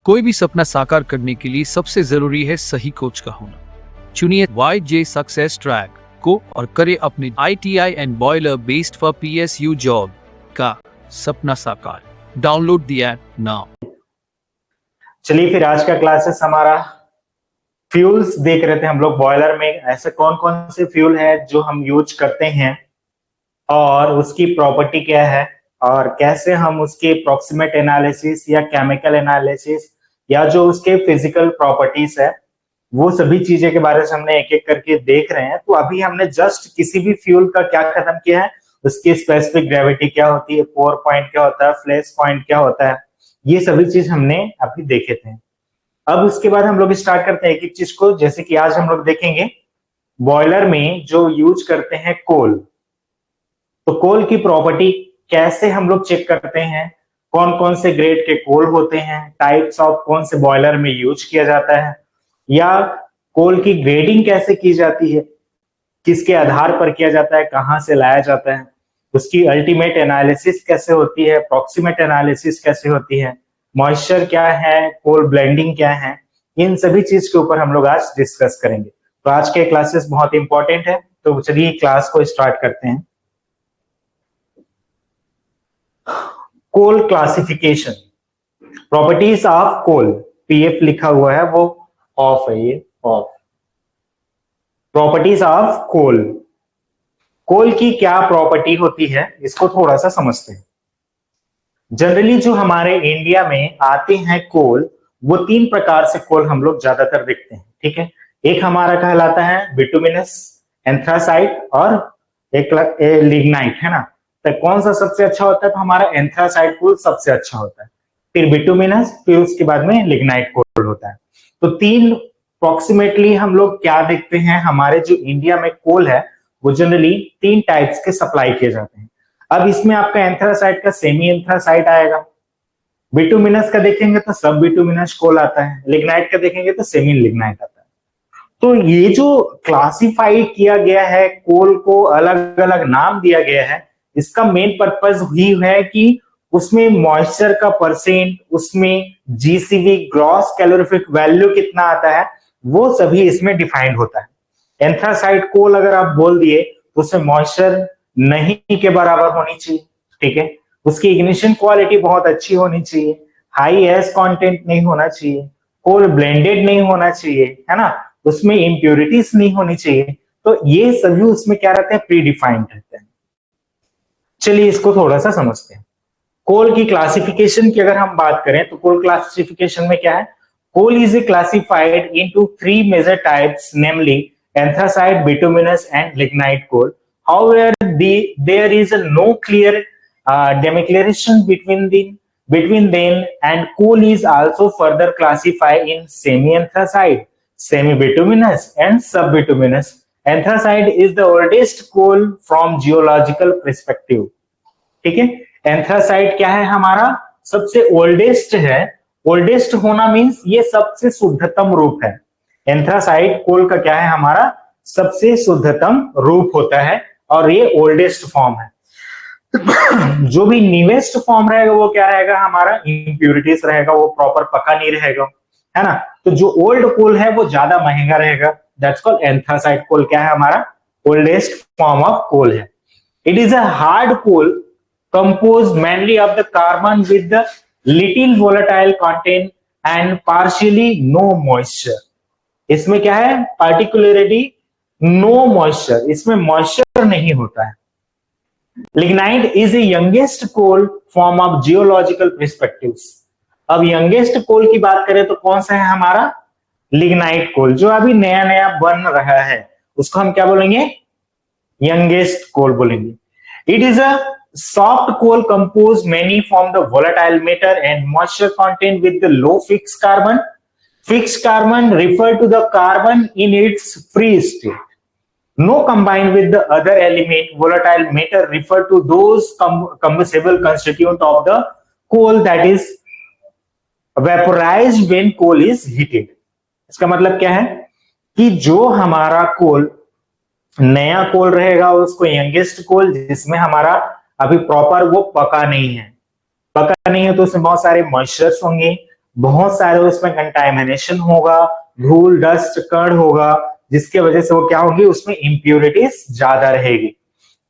कोई भी सपना साकार करने के लिए सबसे जरूरी है सही कोच का होना। चुनिए YJ सक्सेस ट्रैक को और करे अपने ITI and boiler based for PSU job का सपना साकार। Download the app now. चलिए फिर आज का क्लासेस हमारा फ्यूल्स देख रहे थे हम लोग। बॉयलर में ऐसे कौन कौन से फ्यूल है जो हम यूज करते हैं और उसकी प्रॉपर्टी क्या है और कैसे हम उसके अप्रोक्सीमेट एनालिसिस या केमिकल एनालिसिस या जो उसके फिजिकल प्रॉपर्टीज है वो सभी चीजें के बारे में हमने एक एक करके देख रहे हैं। तो अभी हमने जस्ट किसी भी फ्यूल का क्या खत्म किया है, उसकी स्पेसिफिक ग्रेविटी क्या होती है, पोर पॉइंट क्या होता है, फ्लैश पॉइंट क्या होता है, ये सभी चीज हमने अभी देखे थे। अब उसके बाद हम लोग स्टार्ट करते हैं एक एक चीज को। जैसे कि आज हम लोग देखेंगे बॉयलर में जो यूज करते हैं कोल, तो कोल की प्रॉपर्टी कैसे हम लोग चेक करते हैं, कौन कौन से ग्रेड के कोल होते हैं, टाइप्स ऑफ कौन से बॉयलर में यूज किया जाता है, या कोल की ग्रेडिंग कैसे की जाती है, किसके आधार पर किया जाता है, कहां से लाया जाता है, उसकी अल्टीमेट एनालिसिस कैसे होती है, अप्रोक्सीमेट एनालिसिस कैसे होती है, मॉइस्चर क्या है, कोल ब्लेंडिंग क्या है, इन सभी चीज के ऊपर हम लोग आज डिस्कस करेंगे। तो आज के क्लासेस बहुत इंपॉर्टेंट है, तो चलिए क्लास को स्टार्ट करते हैं। Coal classification, properties of coal, PF लिखा हुआ है वो ऑफ है, ये of. Properties of coal, coal की क्या प्रॉपर्टी होती है इसको थोड़ा सा समझते हैं। जनरली जो हमारे इंडिया में आते हैं कोल, वो तीन प्रकार से कोल हम लोग ज्यादातर देखते हैं, ठीक है। एक हमारा कहलाता है बिटुमिनस, एंथ्रासाइट और एक लिग्नाइट, है ना। तो कौन सा सबसे अच्छा होता है, तो हमारा एंथ्रासाइट कोल सबसे अच्छा होता है, फिर बिटुमिनस, फिर उसके बाद में लिग्नाइट कोल होता है। तो तीन अप्रोक्सीमेटली हम लोग क्या देखते हैं, हमारे जो इंडिया में कोल है वो जनरली तीन टाइप्स के सप्लाई किए जाते हैं। अब इसमें आपका एंथ्रासाइट का सेमी एंथ्रासाइट आएगा, बिटुमिनस का देखेंगे तो सब बिटुमिनस कोल आता है, लिग्नाइट का देखेंगे तो सेमी लिग्नाइट आता है। तो ये जो क्लासिफाइड किया गया है, कोल को अलग अलग नाम दिया गया है, इसका मेन पर्पज ही है कि उसमें मॉइस्चर का परसेंट, उसमें GCV ग्रॉस कैलोरीफिक वैल्यू कितना आता है, वो सभी इसमें डिफाइंड होता है। एंथ्रासाइट कोल अगर आप बोल दिए तो उसमें मॉइस्चर नहीं के बराबर होनी चाहिए, ठीक है। उसकी इग्निशन क्वालिटी बहुत अच्छी होनी चाहिए, हाई एस कंटेंट नहीं होना चाहिए, कोल ब्लेंडेड नहीं होना चाहिए, है ना, उसमें इम्प्योरिटीज नहीं होनी चाहिए। तो ये सभी उसमें क्या रहते हैं, प्री डिफाइंड रहते हैं। चलिए इसको थोड़ा सा समझते हैं। कोल की क्लासिफिकेशन की अगर हम बात करें तो कोल क्लासिफिकेशन में क्या है, coal is classified into three major types, namely anthracite, bituminous and lignite coal. However, there is no clear demarcation between them, and coal is also further classified in semi-anthracite, semi-bituminous and sub-bituminous. Anthracite is the oldest coal from geological perspective, ठीक है। Anthracite क्या है, हमारा सबसे oldest है। Oldest होना means ये सबसे शुद्धतम रूप है। एंथ्रासाइट कोल का क्या है, हमारा सबसे शुद्धतम रूप होता है और ये ओल्डेस्ट फॉर्म है। जो भी न्यूएस्ट फॉर्म रहेगा वो क्या रहेगा, हमारा इम्प्यूरिटीज रहेगा, वो प्रॉपर पका नहीं रहेगा, है ना। तो जो ओल्ड कोल है वो ज्यादा महंगा रहेगा, दैट्स कॉल्ड एंथ्रासाइट कोल। क्या है, हमारा ओल्डेस्ट फॉर्म ऑफ कोल है। It is a hard coal composed mainly of the carbon with the little volatile content and partially no moisture. इसमें क्या है, particularly no moisture, इसमें moisture नहीं होता है। Lignite is the youngest coal form of geological perspectives. अब youngest coal की बात करें तो कौन सा है, हमारा lignite coal, जो अभी नया नया बन रहा है, उसको हम क्या बोलेंगे, youngest coal बोलेंगे। It is a soft coal composed mainly from the volatile matter and moisture content with the low fixed carbon. Fixed carbon refer to the carbon in its free state. No combined with the other element. Volatile matter refer to those combustible constituent of the coal that is vaporized when coal is heated. इसका मतलब क्या है कि जो हमारा कोल नया कोल रहेगा उसको यंगेस्ट कोल, जिसमें हमारा अभी प्रॉपर वो पका नहीं है तो उसमें बहुत सारे मॉइस्चर्स होंगे, बहुत सारे उसमें कंटामिनेशन होगा, धूल डस्ट कण होगा, जिसके वजह से वो क्या होगी, उसमें इम्प्योरिटीज ज्यादा रहेगी।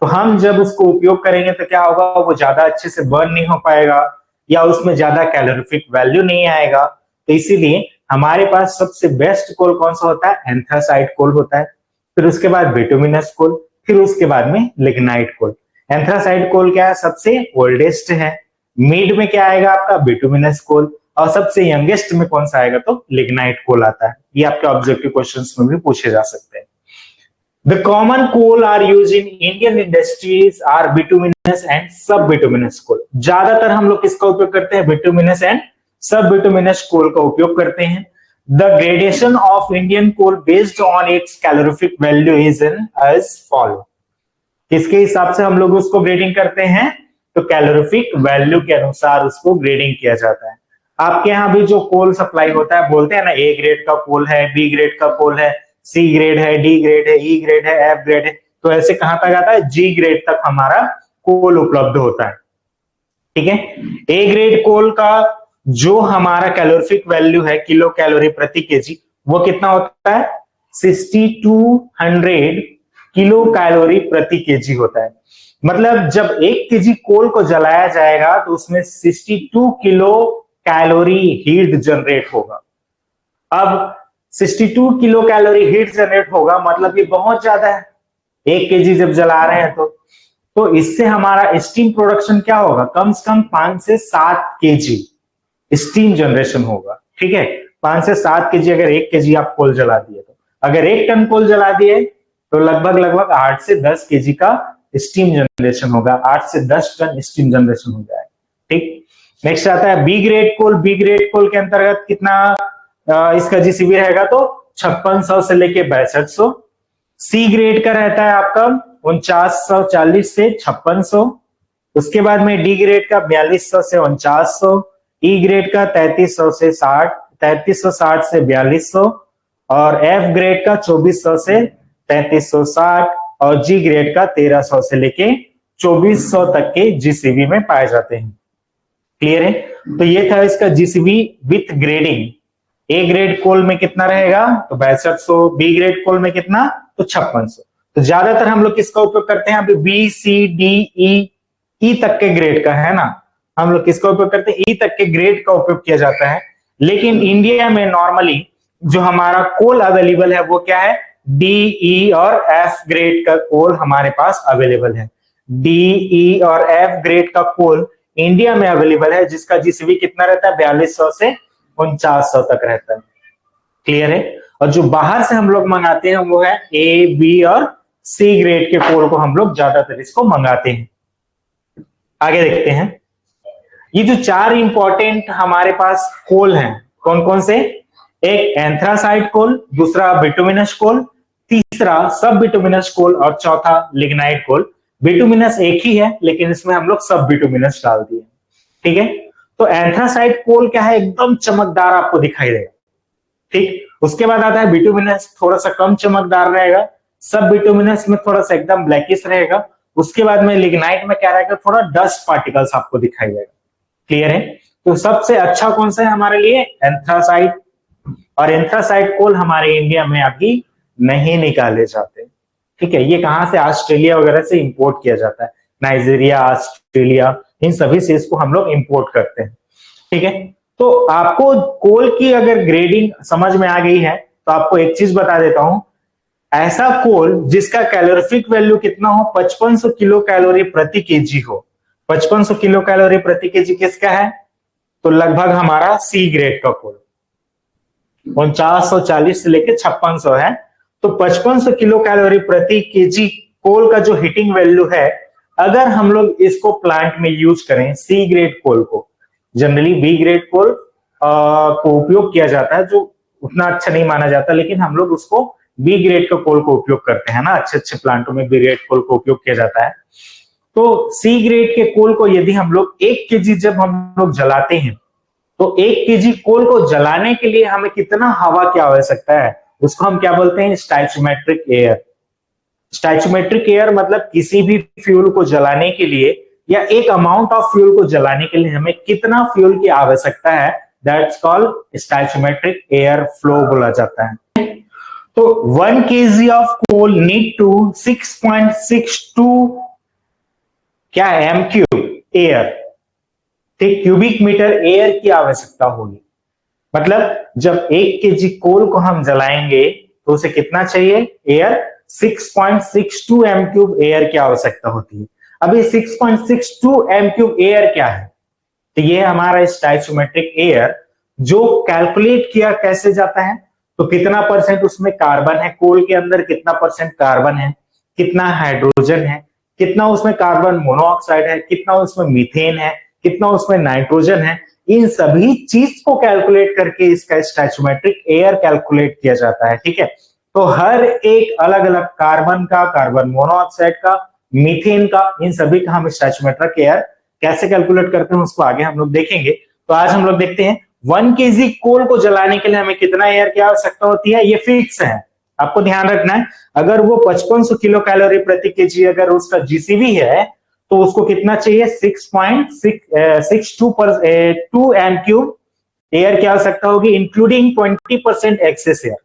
तो हम जब उसको उपयोग करेंगे तो क्या होगा, वो ज्यादा अच्छे से बर्न नहीं हो पाएगा या उसमें ज्यादा कैलोरीफिक वैल्यू नहीं आएगा। तो इसीलिए हमारे पास सबसे बेस्ट कोल कौन सा होता है, एंथ्रासाइट कोल होता है। फिर उसके बाद बिटुमिनस कोल, फिर उसके बाद में लिग्नाइट कोल। एंथ्रासाइट कोल क्या है, सबसे ओल्डेस्ट है। मिड में क्या आएगा आपका, बिटुमिनस कोल। और सबसे यंगेस्ट में कौन सा आएगा, तो लिग्नाइट कोल आता है। ये आपके ऑब्जेक्टिव क्वेश्चंस में भी पूछे जा सकते हैं। The common coal are used in Indian industries are bituminous and subbituminous coal। ज्यादातर हम लोग किसका उपयोग करते हैं, bituminous and subbituminous coal का उपयोग करते हैं। The gradation of Indian coal based on its calorific value is as follow। किसके हिसाब से हम लोग उसको ग्रेडिंग करते हैं, तो कैलोरीफिक वैल्यू के अनुसार उसको ग्रेडिंग किया जाता है। आपके यहाँ भी जो कोल सप्लाई होता है, बोलते हैं ना, ए ग्रेड का कोल है, बी ग्रेड का कोल है, सी ग्रेड है, डी ग्रेड है, ई ग्रेड है, एफ ग्रेड है। तो ऐसे कहां तक आता है, जी ग्रेड तक हमारा कोल उपलब्ध होता है। ठीक है, ए ग्रेड कोल का जो हमारा कैलोरीफिक वैल्यू है किलो कैलोरी प्रति केजी, वो कितना होता है, 6200 किलो कैलोरी प्रति केजी होता है। मतलब जब 1 केजी कोल को जलाया जाएगा तो उसमें 62 किलो कैलोरी हीट जनरेट होगा। अब 62 किलो कैलोरी हीट जनरेट होगा, मतलब ये बहुत ज्यादा है। 1 केजी जब जला रहे हैं तो इससे हमारा स्टीम प्रोडक्शन क्या होगा, कम से कम 5 से 7 केजी स्टीम जनरेशन होगा। ठीक है, 5 से 7 केजी अगर 1 केजी आप कोल जला दिए, तो अगर 1 टन कोल जला दिए तो लगभग 8 से 10 केजी का स्टीम जनरेशन होगा। 8 से 10 टन स्टीम जनरेशन हो जाए। ठीक, नेक्स्ट आता है बी ग्रेड कोल। बी ग्रेड कोल के अंतर्गत कितना इसका जीसीबी रहेगा, तो 5600 से लेके 6200। सी ग्रेड का रहता है आपका 4940 से 5600। उसके बाद में डी ग्रेड का 4200 से 4900। ई ग्रेड का 3300 से 3360 से 4200। और एफ ग्रेड का 2400 से 3360। और जी ग्रेड का 1300 से लेके 2400 तक के जीसीबी में पाए जाते हैं। क्लियर है, तो ये था इसका GCB with grading. A grade coal में कितना रहेगा, तो 6200। बी ग्रेड कोल में कितना, तो 5600। तो ज्यादातर हम लोग किसका उपयोग करते हैं, अभी बी सी डी ई तक के ग्रेड का है ना, हम लोग किसका उपयोग करते हैं, ई तक के ग्रेड का उपयोग किया जाता है। लेकिन इंडिया में नॉर्मली जो हमारा कोल अवेलेबल है वो क्या है, डी ई और एफ ग्रेड का कोल हमारे पास अवेलेबल है। डी ई और एफ ग्रेड का कोल इंडिया में अवेलेबल है, जिसका जीसीबी कितना रहता है, 4200 से 4900 तक रहता है। क्लियर है, और जो बाहर से हम लोग मंगाते हैं वो है ए बी और सी ग्रेड के कोल को हम लोग ज्यादातर इसको मंगाते हैं। आगे देखते हैं, ये जो 4 इंपॉर्टेंट हमारे पास कोल हैं, कौन कौन से, एक एंथ्रासाइट कोल, दूसरा बिटुमिनस कोल, तीसरा सब बिटुमिनस कोल और चौथा लिग्नाइट कोल। बिटुमिनस एक ही है लेकिन इसमें हम लोग सब बिटुमिनस डाल दिए। ठीक है, तो एंथ्रासाइट कोल क्या है, एकदम चमकदार आपको दिखाई देगा। ठीक, उसके बाद आता है बिटुमिनस, थोड़ा सा कम चमकदार रहेगा। सब बिटुमिनस में थोड़ा सा एकदम ब्लैकिश रहेगा। उसके बाद में लिग्नाइट में क्या रहेगा, थोड़ा डस्ट पार्टिकल्स आपको दिखाई देगा। क्लियर है, तो सबसे अच्छा कौन सा है हमारे लिए, एंथ्रासाइट। और एंथ्रासाइट कोल हमारे इंडिया में अभी नहीं निकाले जाते। ठीक है, ये कहां से, ऑस्ट्रेलिया वगैरह से इंपोर्ट किया जाता है, नाइजीरिया, ऑस्ट्रेलिया, इन सभी से इसको हम लोग इंपोर्ट करते हैं। ठीक है, तो आपको कोल की अगर ग्रेडिंग समझ में आ गई है तो आपको एक चीज बता देता हूं, ऐसा कोल जिसका कैलोरीफिक वैल्यू कितना हो, 5500 किलो कैलोरी प्रति केजी हो। 5500 किलो कैलोरी प्रति केजी किसका है, तो लगभग हमारा सी ग्रेड का कोल 4940 से लेके 5600 है। तो 5500 किलो कैलोरी प्रति केजी कोल का जो हीटिंग वैल्यू है, अगर हम लोग इसको प्लांट में यूज करें, सी ग्रेड कोल को, जनरली बी ग्रेड कोल को उपयोग किया जाता है जो उतना अच्छा नहीं माना जाता, लेकिन हम लोग उसको बी ग्रेड का कोल को उपयोग करते हैं ना, अच्छे अच्छे प्लांटों में बी ग्रेड कोल को उपयोग किया जाता है। तो सी ग्रेड के कोल को यदि हम लोग 1 केजी जब हम लोग जलाते हैं, तो 1 केजी कोल को जलाने के लिए हमें कितना हवा की आवश्यकता है, उसको हम क्या बोलते हैं, स्टोइचियोमेट्रिक एयर। स्टोइचियोमेट्रिक एयर मतलब किसी भी फ्यूल को जलाने के लिए या एक अमाउंट ऑफ फ्यूल को जलाने के लिए हमें कितना फ्यूल की आवश्यकता है, that's called stoichiometric air flow बोला जाता है। तो 1 kg of coal need to 6.62 क्या है एम क्यूब एयर, ठीक, क्यूबिक मीटर एयर की आवश्यकता होगी। मतलब जब 1 kg कोल को हम जलाएंगे तो उसे कितना चाहिए एयर, 6.62 एम क्यूब एयर की आवश्यकता होती है। अभी 6.62 एम क्यूब एयर क्या है, तो ये हमारा स्टोइचियोमेट्रिक एयर जो कैलकुलेट किया कैसे जाता है, तो कितना परसेंट उसमें कार्बन है, कोल के अंदर कितना परसेंट कार्बन है, कितना हाइड्रोजन है, कितना उसमें कार्बन मोनोऑक्साइड है, कितना उसमें मीथेन है, कितना उसमें नाइट्रोजन है, इन सभी चीज को कैलकुलेट करके इसका स्टोइचियोमेट्रिक एयर कैलकुलेट किया जाता है। ठीक है, तो हर एक अलग अलग कार्बन का, कार्बन मोनोऑक्साइड का, मीथेन का, इन सभी का हम स्टोइचियोमेट्रिक एयर कैसे कैलकुलेट करते हैं उसको आगे हम लोग देखेंगे। तो आज हम लोग देखते हैं 1 kg कोल को जलाने के लिए हमें कितना एयर की आवश्यकता होती है, ये फिक्स है, आपको ध्यान रखना है। अगर वो 5500 किलो कैलोरी प्रति केजी अगर उसका जीसीवी है तो उसको कितना चाहिए 6.62 एम क्यूब एयर की आवश्यकता होगी, इंक्लूडिंग 20% एक्सेस एयर।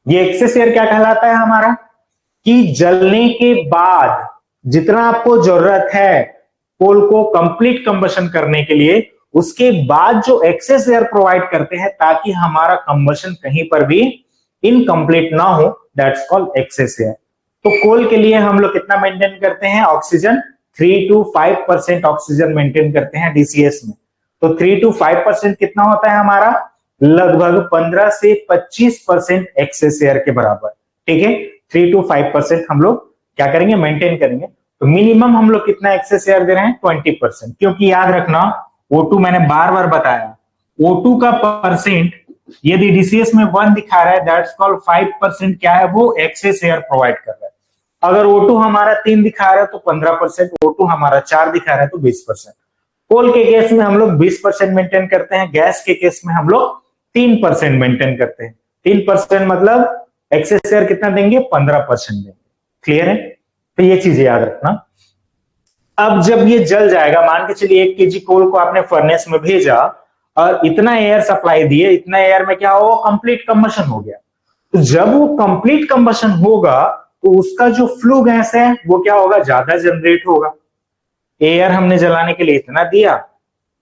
ये एक्सेस एयर क्या कहलाता है हमारा, कि जलने के बाद जितना आपको जरूरत है कोल को कंप्लीट कंबशन करने के लिए, उसके बाद जो एक्सेस एयर प्रोवाइड करते हैं ताकि हमारा कंबशन कहीं पर भी इनकम्प्लीट ना हो, दैट्स कॉल्ड एक्सेस एयर। तो कोल के लिए हम लोग कितना मेंटेन करते हैं ऑक्सीजन, 3 to 5% ऑक्सीजन मेंटेन करते हैं डीसीएस में। तो 3 to 5% कितना होता है हमारा, लगभग 15 से 25% एक्सेस एयर के बराबर। ठीक है, 3 to 5% हम लोग क्या करेंगे मेंटेन करेंगे। तो मिनिमम हम लोग कितना एक्सेस एयर दे रहे हैं 20%, क्योंकि याद रखना O2 मैंने बार बार बताया, O2 का परसेंट यदि डीसीएस में 1 दिखा रहा है दैट्स कॉल्ड 5% क्या है, वो एक्सेस एयर प्रोवाइड कर रहा है। अगर O2 हमारा 3 दिखा रहा है तो 15%, O2 हमारा 4 दिखा रहा है तो 20%। कोल के केस में हम लोग 20% मेंटेन करते हैं, गैस के केस में हम लोग 3% मेंटेन करते हैं। 3% मतलब एक्सेस एयर कितना देंगे, 15% देंगे। क्लियर है, तो ये चीजें याद रखना। अब जब ये जल जाएगा, मान के चलिए 1 kg कोल को आपने फर्नेस में भेजा और इतना एयर सप्लाई दिए, इतना एयर में क्या हो, कंप्लीट कंबशन हो गया। तो जब वो कंप्लीट कंबशन होगा तो उसका जो फ्लू गैस है वो क्या होगा, ज्यादा जनरेट होगा। एयर हमने जलाने के लिए इतना दिया,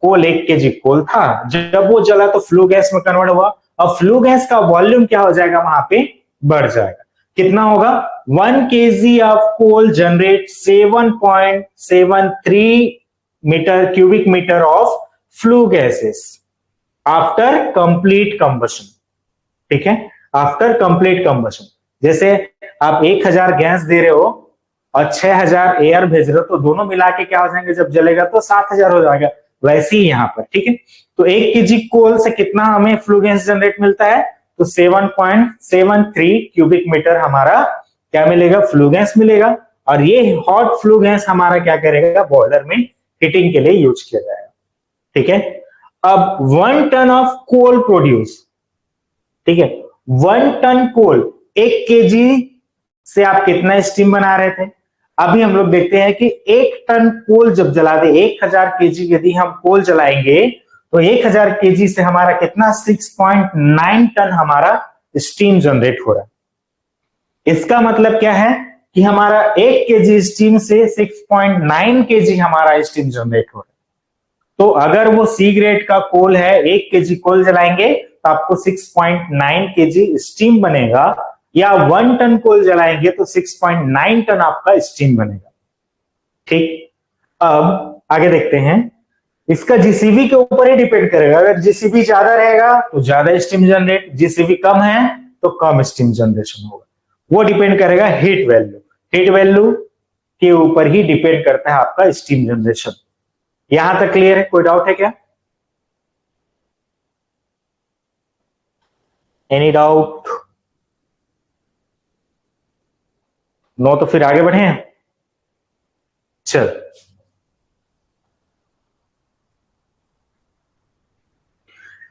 कोल 1 kg कोल था, जब वो जला तो फ्लू गैस में कन्वर्ट हुआ, और फ्लू गैस का वॉल्यूम क्या हो जाएगा, वहां पे बढ़ जाएगा। कितना होगा, 1 kg of coal generate 7.73 metre cubic metre of flue gases after complete combustion. ठीक है, आफ्टर कंप्लीट कंबशन। जैसे आप 1000 गैस दे रहे हो और 6000 एयर भेज रहे हो, तो दोनों मिला के क्या हो जाएंगे, जब जलेगा तो 7000 हो जाएगा। वैसे ही यहां पर, ठीक है। तो 1 kg कोल से कितना हमें फ्लू गैस जनरेट मिलता है, तो 7.73 क्यूबिक मीटर हमारा क्या मिलेगा, फ्लू गैस मिलेगा। और ये हॉट फ्लू गैस हमारा क्या करेगा, बॉयलर में हीटिंग के लिए यूज किया जाएगा। ठीक है, अब 1 टन ऑफ कोल प्रोड्यूस, ठीक है, 1 टन कोल, 1 kg से आप कितना स्टीम बना रहे थे। अभी हम लोग देखते हैं कि 1 टन कोल जब जला दे, 1000 kg यदि हम कोल जलाएंगे तो 1000 kg से हमारा कितना 6.9 टन हमारा स्टीम जनरेट हो रहा है। इसका मतलब क्या है कि हमारा 1 kg स्टीम से 6.9 kg हमारा स्टीम जनरेट हो रहा है। तो अगर वो सी ग्रेड का कोल है, 1 kg कोल जलाएंगे तो आपको 6.9 kg स्टीम बनेगा, या 1 टन कोल जलाएंगे तो 6.9 टन आपका स्टीम बनेगा। ठीक, अब आगे देखते हैं, इसका जीसीबी के ऊपर ही डिपेंड करेगा। अगर जीसीबी ज्यादा रहेगा तो ज्यादा स्टीम जनरेट, जीसीबी कम है तो कम स्टीम जनरेशन होगा। वो डिपेंड करेगा हीट वैल्यू, हीट वैल्यू के ऊपर ही डिपेंड करता है आपका स्टीम जनरेशन। यहां तक क्लियर है, कोई डाउट है क्या, एनी डाउट? नो तो फिर आगे बढ़े। चल,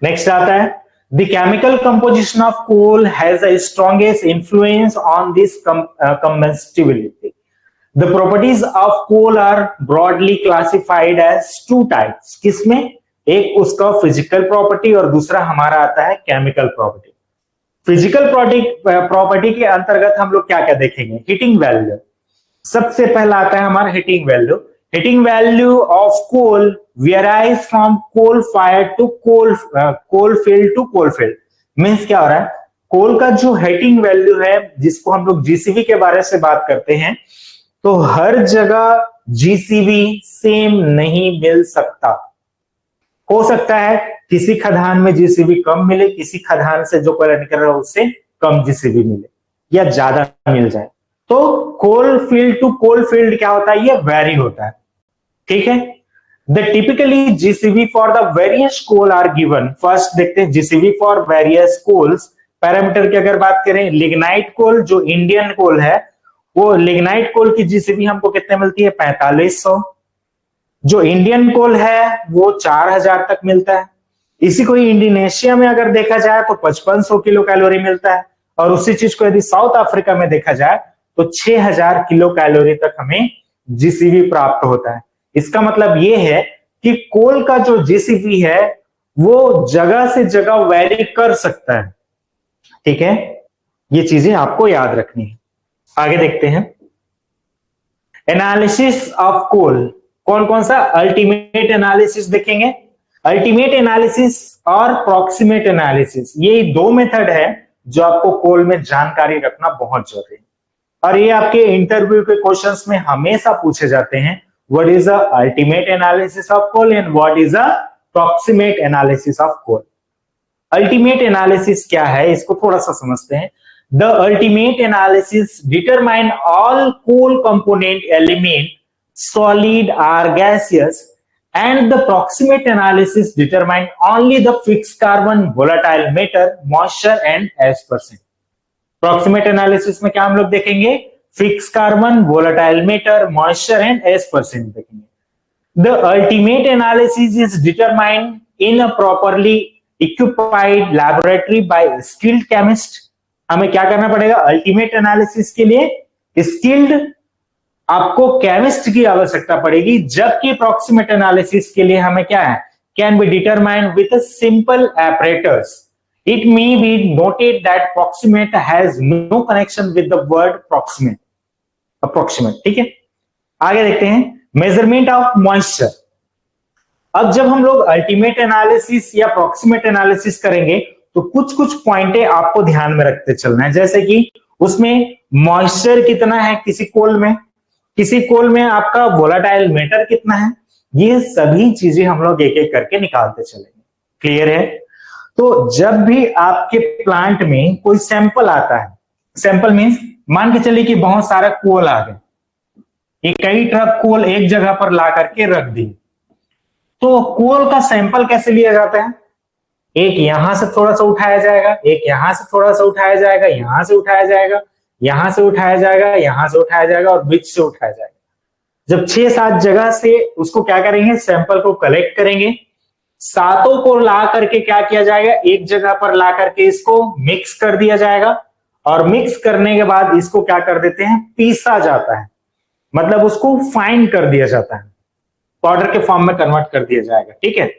नेक्स्ट आता है, the chemical composition of coal has the strongest influence on this combustibility. The properties of coal are broadly classified as 2 types. किसमें, एक उसका फिजिकल प्रॉपर्टी और दूसरा हमारा आता है केमिकल प्रॉपर्टी। फिजिकल प्रॉपर्टी के अंतर्गत हम लोग क्या क्या देखेंगे? हीटिंग वैल्यू सबसे पहला आता है हमारा heating value. Heating value of coal varies from coal fire to coal field to coal field. Means क्या हो रहा है? कोल का जो हीटिंग वैल्यू है, जिसको हम लोग जीसीबी के बारे से बात करते हैं, तो हर जगह जीसीबी सेम नहीं मिल सकता। हो सकता है किसी खदान में जीसीबी कम मिले, किसी खदान से जो कोयला निकल रहा है उससे कम जीसीबी मिले या ज्यादा मिल जाए। तो coal field to coal field क्या होता है? ये वेरी होता है। ठीक है। The typically GCV for the various coal are given. First देखते हैं GCV for various coals. Parameter की अगर बात करें, लिग्नाइट कोल जो इंडियन कोल है, वो लिग्नाइट कोल की जीसीबी हमको कितने मिलती है? 4500। जो इंडियन कोल है वो 4000 तक मिलता है। इसी को इंडोनेशिया में अगर देखा जाए तो 5500 किलो कैलोरी मिलता है, और उसी चीज को यदि साउथ अफ्रीका में देखा जाए तो 6000 किलो कैलोरी तक हमें जीसीबी प्राप्त होता है। इसका मतलब ये है कि कोल का जो जीसीबी है वो जगह से जगह वेरी कर सकता है। ठीक है, ये चीजें आपको याद रखनी है। आगे देखते हैं एनालिसिस ऑफ कोल। कौन कौन सा? अल्टीमेट एनालिसिस देखेंगे, अल्टीमेट एनालिसिस और प्रॉक्सिमेट एनालिसिस। ये दो मेथड है जो आपको कोल में जानकारी रखना बहुत जरूरी है, और ये आपके इंटरव्यू के क्वेश्चंस में हमेशा पूछे जाते हैं। What is the ultimate analysis of coal and what is the proximate analysis of coal. Ultimate analysis क्या है, इसको थोड़ा सा समझते हैं। The ultimate analysis determine all coal component element solid or gaseous, and the proximate analysis determine only the fixed carbon, volatile matter, moisture and S%. proximate analysis में क्या हम लोग देखेंगे? fixed carbon, volatile matter, moisture and S% देखेंगे। the ultimate analysis is determined in a properly equipped laboratory by skilled chemist। हमें क्या करना पड़ेगा? ultimate analysis के लिए skilled आपको केमिस्ट की आवश्यकता पड़ेगी, जबकि प्रॉक्सिमेट एनालिसिस के लिए हमें क्या है? Can be determined with simple apparatus। It may be noted that proximate has no connection with the word proximate, approximate. ठीक है, आगे देखते हैं मेजरमेंट ऑफ मॉइस्चर। अब जब हम लोग अल्टीमेट एनालिसिस या प्रॉक्सिमेट एनालिसिस करेंगे तो कुछ कुछ पॉइंटें आपको ध्यान में रखते चलना है, जैसे कि उसमें मॉइस्चर कितना है किसी कोल में, किसी कोल में आपका वोलाटाइल मैटर कितना है, ये सभी चीजें हम लोग एक एक करके निकालते चलेंगे। क्लियर है? तो जब भी आपके प्लांट में कोई सैंपल आता है, सैंपल मींस मान के चलिए कि बहुत सारा कोल आ गए, ये कई ट्रक कोल एक जगह पर ला करके रख दी, तो कोल का सैंपल कैसे लिया जाता है? एक यहां से थोड़ा सा उठाया जाएगा, एक यहां से थोड़ा सा उठाया जाएगा, यहां से उठाया जाएगा, यहां से उठाया जाएगा, यहां से उठाया जाएगा और बीच से उठाया जाएगा। जब 6-7 जगह से उसको क्या करेंगे? सैंपल को कलेक्ट करेंगे, सातों को ला करके क्या किया जाएगा? एक जगह पर ला करके इसको मिक्स कर दिया जाएगा, और मिक्स करने के बाद इसको क्या कर देते हैं? पीसा जाता है, मतलब उसको फाइन कर दिया जाता है, पाउडर के फॉर्म में कन्वर्ट कर दिया जाएगा। ठीक है,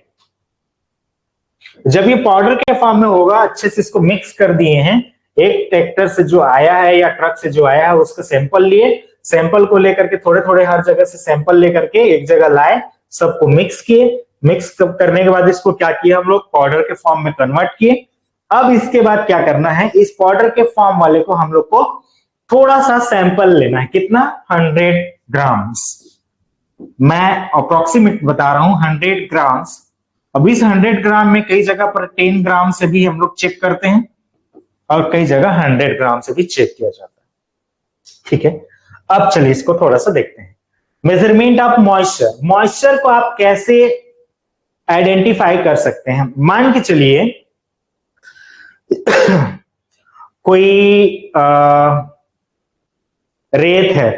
जब ये पाउडर के फॉर्म में होगा, अच्छे से इसको मिक्स कर दिए हैं, एक ट्रैक्टर से जो आया है या ट्रक से जो आया है उसका सैंपल लिए, सैंपल को लेकर के थोड़े थोड़े हर जगह से सैंपल लेकर के एक जगह लाए, सबको मिक्स किए, मिक्स करने के बाद इसको क्या किया हम लोग? पाउडर के फॉर्म में कन्वर्ट किए। अब इसके बाद क्या करना है? इस पाउडर के फॉर्म वाले को हम लोग को थोड़ा सा सैंपल लेना है। कितना? 100 ग्राम्स। मैं अप्रोक्सीमेट बता रहा हूं, 100 ग्राम्स। अब इस 100 ग्राम में कई जगह पर 10 ग्राम से भी हम लोग चेक करते हैं, और कई जगह 100 ग्राम से भी चेक किया जाता है। ठीक है, अब चलिए इसको थोड़ा सा देखते हैं। Measurement of moisture. मॉइस्चर को आप कैसे आइडेंटिफाई कर सकते हैं? मान के चलिए कोई रेत है,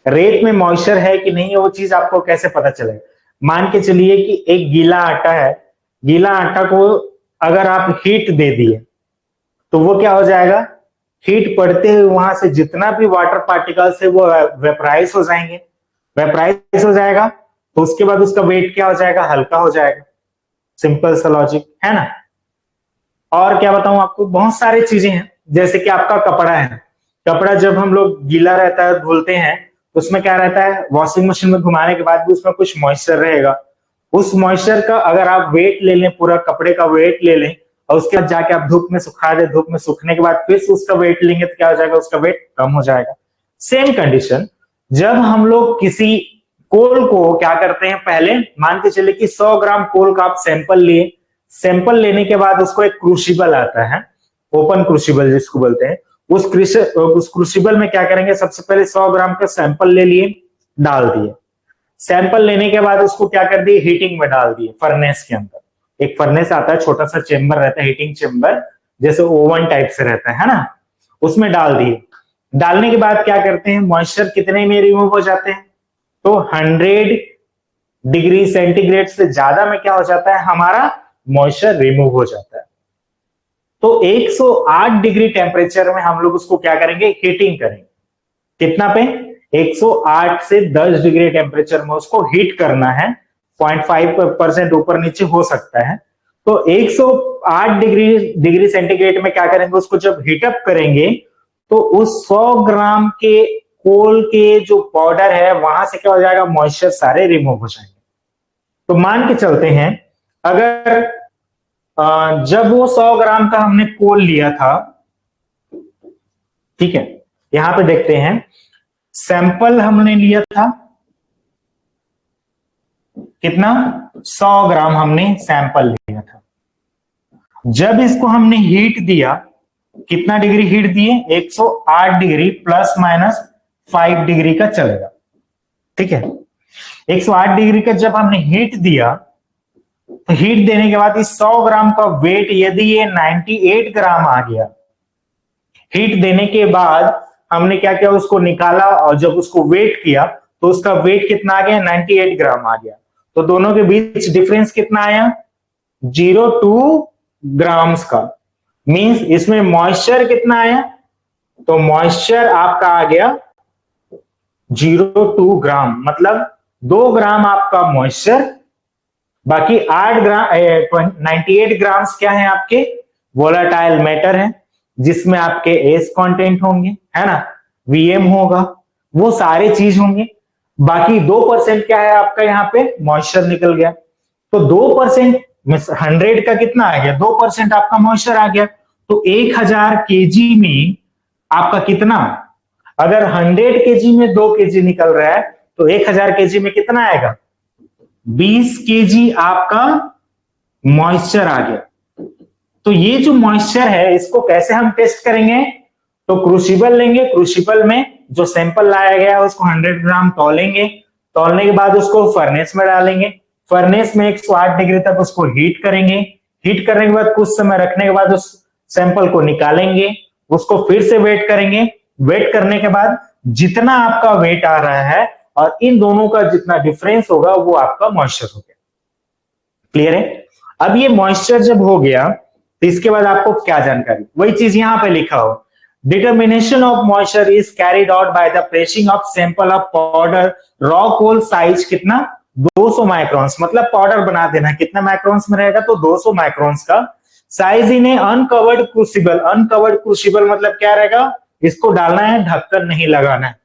रेत में मॉइस्चर है कि नहीं है वो चीज आपको कैसे पता चलेगा? मान के चलिए कि एक गीला आटा है, गीला आटा को अगर आप हीट दे दिए तो वो क्या हो जाएगा? हीट पड़ते हुए वहां से जितना भी वाटर पार्टिकल्स है वो वेपराइज हो जाएंगे, वेपराइज हो जाएगा, तो उसके बाद उसका वेट क्या हो जाएगा, हल्का हो जाएगा। सिंपल सा लॉजिक है ना। और क्या बताऊं आपको, बहुत सारी चीजें हैं, जैसे कि आपका कपड़ा है, कपड़ा जब हम लोग गीला रहता है धुलते हैं तो उसमें क्या रहता है, वॉशिंग मशीन में घुमाने के बाद भी उसमें कुछ मॉइस्चर रहेगा। उस मॉइस्चर का अगर आप वेट ले लें, पूरा कपड़े का वेट ले लें और उसके बाद जाके आप धूप में सुखा दे, धूप में सूखने के बाद फिर से उसका वेट लेंगे तो क्या हो जाएगा, उसका वेट कम हो जाएगा। सेम कंडीशन जब हम लोग किसी कोल को क्या करते हैं, पहले मान के चले कि 100 ग्राम कोल का आप सैंपल लिए, सैंपल लेने के बाद उसको एक क्रूसिबल आता है, ओपन क्रूसिबल जिसको बोलते हैं, उस क्रूसिबल में क्या करेंगे, सबसे पहले 100 ग्राम का सैंपल ले लिए, डाल दिए। सैंपल लेने के बाद उसको क्या कर दिए, हीटिंग में डाल दिए, फर्नेस के अंदर। एक फर्नेस आता है, छोटा सा चेंबर रहता है, हीटिंग चेंबर, जैसे ओवन टाइप से रहता है ना, उसमें डाल दिए। डालने के बाद क्या करते हैं, मॉइस्चर कितने में रिमूव हो जाते हैं, तो 100 डिग्री सेंटीग्रेड से ज्यादा में क्या हो जाता है, हमारा मॉइस्चर रिमूव हो जाता है। तो 108 डिग्री टेम्परेचर में हम लोग उसको क्या करेंगे, हीटिंग करेंगे। कितना पे, 108 से 10 डिग्री टेम्परेचर में उसको हीट करना है, 0.5% ऊपर नीचे हो सकता है। तो 108 डिग्री सेंटीग्रेड में क्या करेंगे, उसको जब हीटअप करेंगे तो उस 100 ग्राम के कोल के जो पाउडर है वहां से क्या हो जाएगा, मॉइस्चर सारे रिमूव हो जाएंगे। तो मान के चलते हैं, अगर जब वो 100 ग्राम का हमने कोल लिया था, ठीक है, यहां पे देखते हैं, सैंपल हमने लिया था कितना, 100 ग्राम हमने सैंपल लिया था। जब इसको हमने हीट दिया, कितना डिग्री हीट दिए, 108 डिग्री प्लस माइनस 5 डिग्री का चलेगा, ठीक है। 108 डिग्री का जब हमने हीट दिया, तो हीट देने के बाद इस 100 ग्राम का वेट यदि ये 98 ग्राम आ गया, हीट देने के बाद हमने क्या किया, उसको निकाला और जब उसको वेट किया तो उसका वेट कितना आ गया, 98 ग्राम आ गया। तो दोनों के बीच डिफरेंस कितना आया, 0.2 ग्राम्स का। मींस इसमें मॉइस्चर कितना आया, तो मॉइस्चर आपका आ गया 0.2 ग्राम, मतलब 2 ग्राम आपका मॉइस्चर, बाकी 8 ग्राम 98 ग्राम्स क्या है आपके, वोलाटाइल मैटर है, जिसमें आपके एस कंटेंट होंगे, है ना, वीएम होगा, वो सारे चीज होंगे। बाकी 2% क्या है आपका, यहाँ पे मॉइस्चर निकल गया। तो 2% 100 का कितना आ गया, 2% आपका मॉइस्चर आ गया। तो 1000 केजी में आपका कितना, अगर 100 केजी में 2 केजी निकल रहा है तो 1000 केजी में कितना आएगा, 20 केजी आपका मॉइस्चर आ गया। तो ये जो मॉइस्चर है इसको कैसे हम टेस्ट करेंगे, तो क्रूसिबल लेंगे, क्रूसिबल में जो सैंपल लाया गया है उसको 100 ग्राम तौलेंगे, तौलने के बाद उसको फर्नेस में डालेंगे, फर्नेस में 108 डिग्री तक उसको हीट करेंगे, हीट करने के बाद कुछ समय रखने के बाद उस सैंपल को निकालेंगे, उसको फिर से वेट करेंगे, वेट करने के बाद जितना आपका वेट आ रहा है और इन दोनों का जितना डिफरेंस होगा वो आपका मॉइस्चर हो गया। क्लियर है। अब ये मॉइस्चर जब हो गया तो इसके बाद आपको क्या जानकारी, वही चीज यहां पे लिखा हो, determination of moisture is carried out by the pressing of sample of powder raw coal size कितना, 200 माइक्रॉन्स, मतलब पाउडर बना देना, कितना माइक्रॉन्स में रहेगा, तो 200 माइक्रॉन्स का size in A uncovered crucible. Uncovered crucible मतलब क्या रहेगा, इसको डालना है, ढक्कन नहीं लगाना है।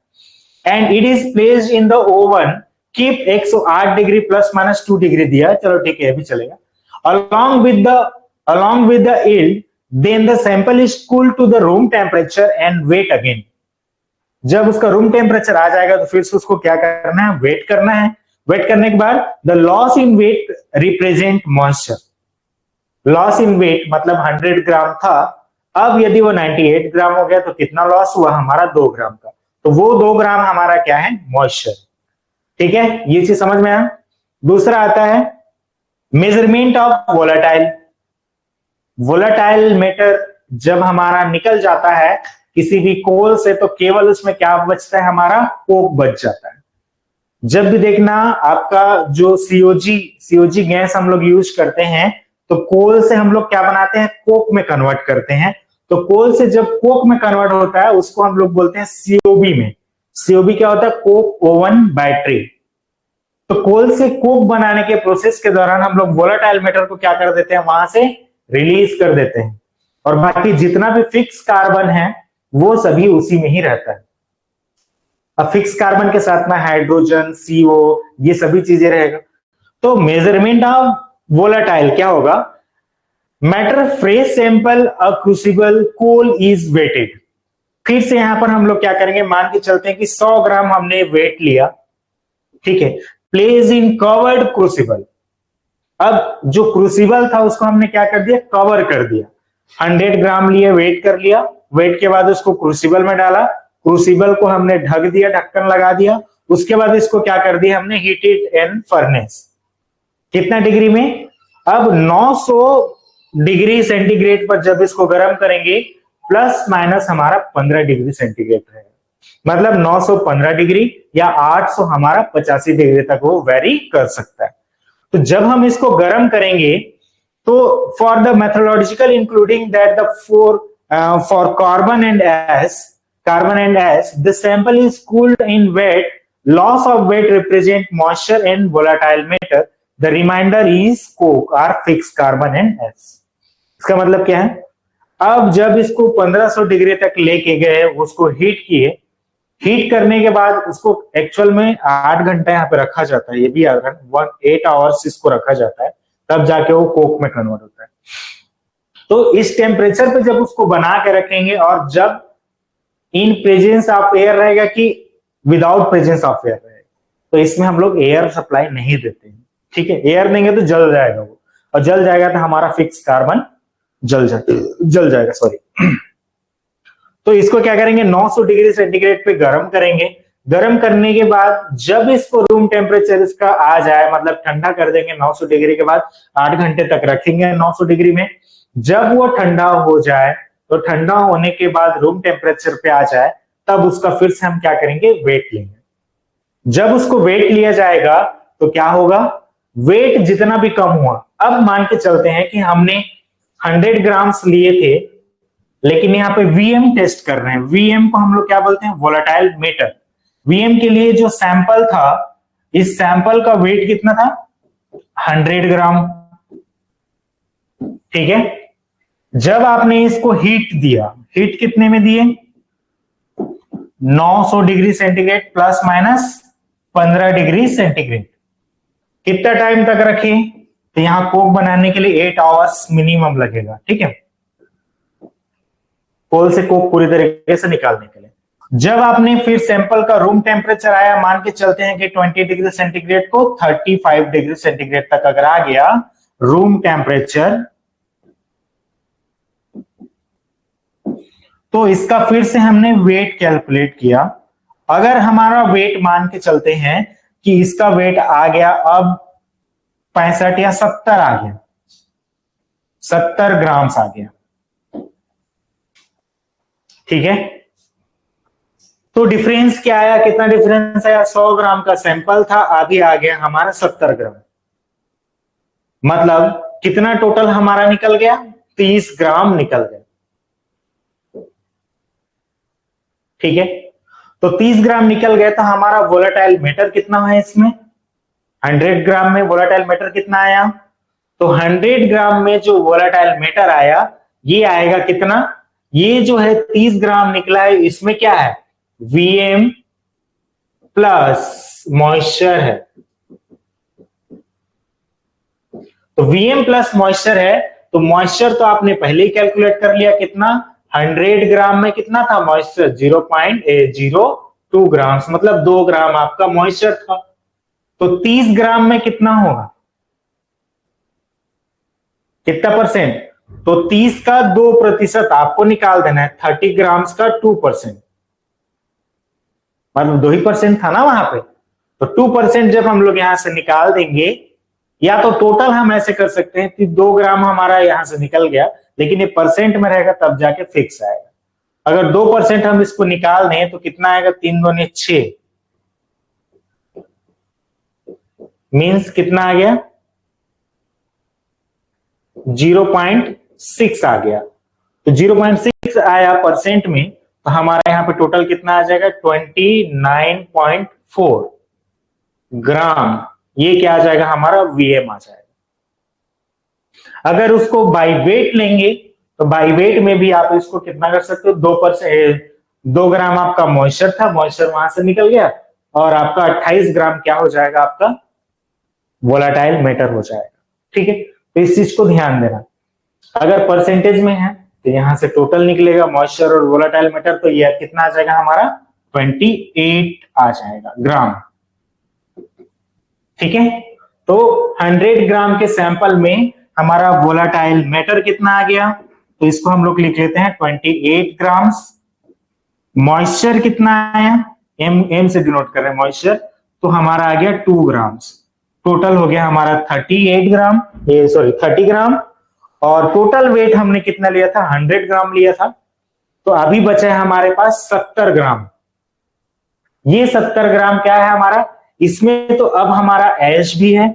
And it is placed in the oven, keep 108 degree plus minus 2 degree दिया, चलो ठीक है अभी चलेगा। along with the yield, then the sample is cooled to the room temperature and wait again. जब उसका रूम टेम्परेचर आ जाएगा तो फिर से उसको क्या करना है, वेट करना है। वेट करने के बाद the loss in weight represent moisture. Loss in weight मतलब 100 ग्राम था, अब यदि वो 98 ग्राम हो गया तो कितना लॉस हुआ हमारा, 2 ग्राम का। तो वो 2 ग्राम हमारा क्या है, मॉइस्चर। ठीक है, ये चीज समझ में आया। दूसरा आता है measurement of volatile. Volatile matter जब हमारा निकल जाता है किसी भी कोल से तो केवल उसमें क्या बचता है, हमारा कोक बच जाता है। जब भी देखना आपका जो सीओजी गैस हम लोग यूज करते हैं तो कोल से हम लोग क्या बनाते हैं, कोक में कन्वर्ट करते हैं। तो कोल से जब कोक में कन्वर्ट होता है उसको हम लोग बोलते हैं सीओबी में। सीओबी क्या होता है, कोक ओवन बैटरी। तो कोल से कोक बनाने के प्रोसेस के दौरान हम लोग वोलेटाइल मैटर को क्या कर देते हैं, वहां से रिलीज कर देते हैं, और बाकी जितना भी फिक्स कार्बन है वो सभी उसी में ही रहता है। अब फिक्स कार्बन के साथ में हाइड्रोजन, सीओ, ये सभी चीजें रहेगा। तो मेजरमेंट ऑफ वोलेटाइल क्या होगा, matter fresh sample a crucible coal is weighted. फिर से यहां पर हम लोग क्या करेंगे, मान के चलते हैं कि 100 ग्राम हमने वेट लिया, ठीक है, प्लेस इन कवर्ड क्रूसिबल। अब जो क्रूसिबल था उसको हमने क्या कर दिया, कवर कर दिया। 100 ग्राम लिए, वेट कर लिया, वेट के बाद उसको क्रूसिबल में डाला, क्रूसिबल को हमने ढक दिया, ढक्कन लगा दिया। उसके बाद इसको क्या कर दिया हमने, हीटेड इन फर्नेस। कितना डिग्री में, अब 900 डिग्री सेंटीग्रेड पर जब इसको गर्म करेंगे, प्लस माइनस हमारा 15 डिग्री सेंटीग्रेड रहेगा। मतलब 915 डिग्री या 800 हमारा 85 डिग्री तक वो वेरी कर सकता है। तो जब हम इसको गर्म करेंगे तो for the methodological including that the for carbon and ash the sample is cooled in weight, loss of weight represent moisture and volatile matter, the remainder is coke or fix carbon and ash. इसका मतलब क्या है, अब जब इसको 1500 degree तक लेके गए, उसको हीट किए, हीट करने के बाद उसको एक्चुअल में 8 घंटा यहाँ पे रखा जाता है, ये भी 8 आवर्स इसको रखा जाता है, तब जाके वो कोक में कन्वर्ट होता है। तो इस टेम्परेचर पे जब उसको बना के रखेंगे, और जब इन प्रेजेंस ऑफ एयर रहेगा कि विदाउट प्रेजेंस ऑफ एयर रहेगा, तो इसमें हम लोग एयर सप्लाई नहीं देते हैं, ठीक है। एयर देंगे तो जल जाएगा वो, और जल जाएगा तो हमारा फिक्स कार्बन जल जाएगा, सॉरी। तो इसको क्या करेंगे, 900 डिग्री सेंटीग्रेड पे गर्म करेंगे। गर्म करने के बाद जब इसको रूम टेम्परेचर इसका आ जाए, मतलब ठंडा कर देंगे 900 डिग्री के बाद, 8 घंटे तक रखेंगे 900 डिग्री में। जब वो ठंडा हो जाए, तो ठंडा होने के बाद रूम टेम्परेचर पे आ जाए, तब उसका फिर से हम क्या करेंगे, वेट लेंगे। जब उसको वेट लिया जाएगा तो क्या होगा, वेट जितना भी कम हुआ, अब मान के चलते हैं कि हमने 100 ग्राम्स लिए थे, लेकिन यहाँ पे वीएम टेस्ट कर रहे हैं। वीएम को हम लोग क्या बोलते हैं, वोलेटाइल मैटर। वीएम के लिए जो सैंपल था, इस सैंपल का वेट कितना था, 100 ग्राम, ठीक है। जब आपने इसको हीट दिया, हीट कितने में दिए, 900 degree centigrade plus minus 15 degree centigrade. कितना टाइम तक रखे, तो यहां कोक बनाने के लिए 8 आवर्स मिनिमम लगेगा, ठीक है, कोल से कोक पूरी तरीके से निकालने के लिए। जब आपने फिर सैंपल का रूम टेम्परेचर आया, मान के चलते हैं कि 20 डिग्री सेंटीग्रेड को 35 डिग्री सेंटीग्रेड तक अगर आ गया रूम टेम्परेचर, तो इसका फिर से हमने वेट कैलकुलेट किया। अगर हमारा वेट मान के चलते हैं कि इसका वेट आ गया अब 65 या 70 आ गया, 70 ग्राम्स आ गया, ठीक है। तो डिफरेंस क्या आया, कितना डिफरेंस आया, 100 ग्राम का सैंपल था, अभी आ गया हमारा 70 ग्राम। मतलब कितना टोटल हमारा निकल गया, 30 ग्राम निकल गया, ठीक है। तो 30 ग्राम निकल गया, तो हमारा वोलेटाइल मैटर कितना है इसमें, 100 ग्राम में वोलेटाइल मैटर कितना आया, तो 100 ग्राम में जो वोलेटाइल मैटर आया, ये आएगा कितना, ये जो है 30 ग्राम निकला है, इसमें क्या है, वीएम प्लस मॉइस्चर है। तो वीएम प्लस मॉइस्चर है, तो मॉइस्चर तो आपने पहले ही कैलकुलेट कर लिया, कितना, 100 ग्राम में कितना था मॉइस्चर, 0.02 ग्राम, मतलब 2 ग्राम आपका मॉइस्चर था। तो 30 ग्राम में कितना होगा, कितना परसेंट, तो 30 का 2% आपको निकाल देना है, 30 ग्राम्स का 2%, मतलब 2% था ना वहां पे। तो 2% जब हम लोग यहां से निकाल देंगे, या तो टोटल हम ऐसे कर सकते हैं कि 2 ग्राम हमारा यहां से निकल गया, लेकिन ये परसेंट में रहेगा तब जाके फिक्स आएगा। अगर 2% हम इसको निकाल दें तो कितना आएगा, 3 दूनी 6, मीन्स कितना आ गया, 0.6 आ गया। तो 0.6 आया परसेंट में, तो हमारा यहां पे टोटल कितना आ जाएगा, 29.4 ग्राम ये क्या आ जाएगा हमारा Vm आ जाएगा। अगर उसको बाई वेट लेंगे तो बाई वेट में भी आप इसको कितना कर सकते हो, 2 ग्राम आपका मॉइस्चर था, मॉइस्चर वहां से निकल गया और आपका 28 ग्राम क्या हो जाएगा, आपका वोलाटाइल मैटर हो जाएगा। ठीक है, तो इस चीज को ध्यान देना। अगर परसेंटेज में है तो यहां से टोटल निकलेगा मॉइस्चर और वोलाटाइल मैटर, तो यह कितना आ जाएगा हमारा 28 आ जाएगा ग्राम। ठीक है, तो 100 ग्राम के सैंपल में हमारा वोलाटाइल मैटर कितना आ गया, तो इसको हम लोग लिख लेते हैं 28 ग्राम्स। मॉइस्चर कितना आया, एम से डिनोट कर रहे हैं मॉइस्चर, तो हमारा आ गया 2 ग्राम्स। टोटल हो गया हमारा 38 ग्राम, ये सॉरी 30 ग्राम। और टोटल वेट हमने कितना लिया था, 100 ग्राम लिया था। तो अभी बचा है हमारे पास 70 ग्राम। ये 70 ग्राम क्या है हमारा, इसमें तो अब हमारा ऐश भी है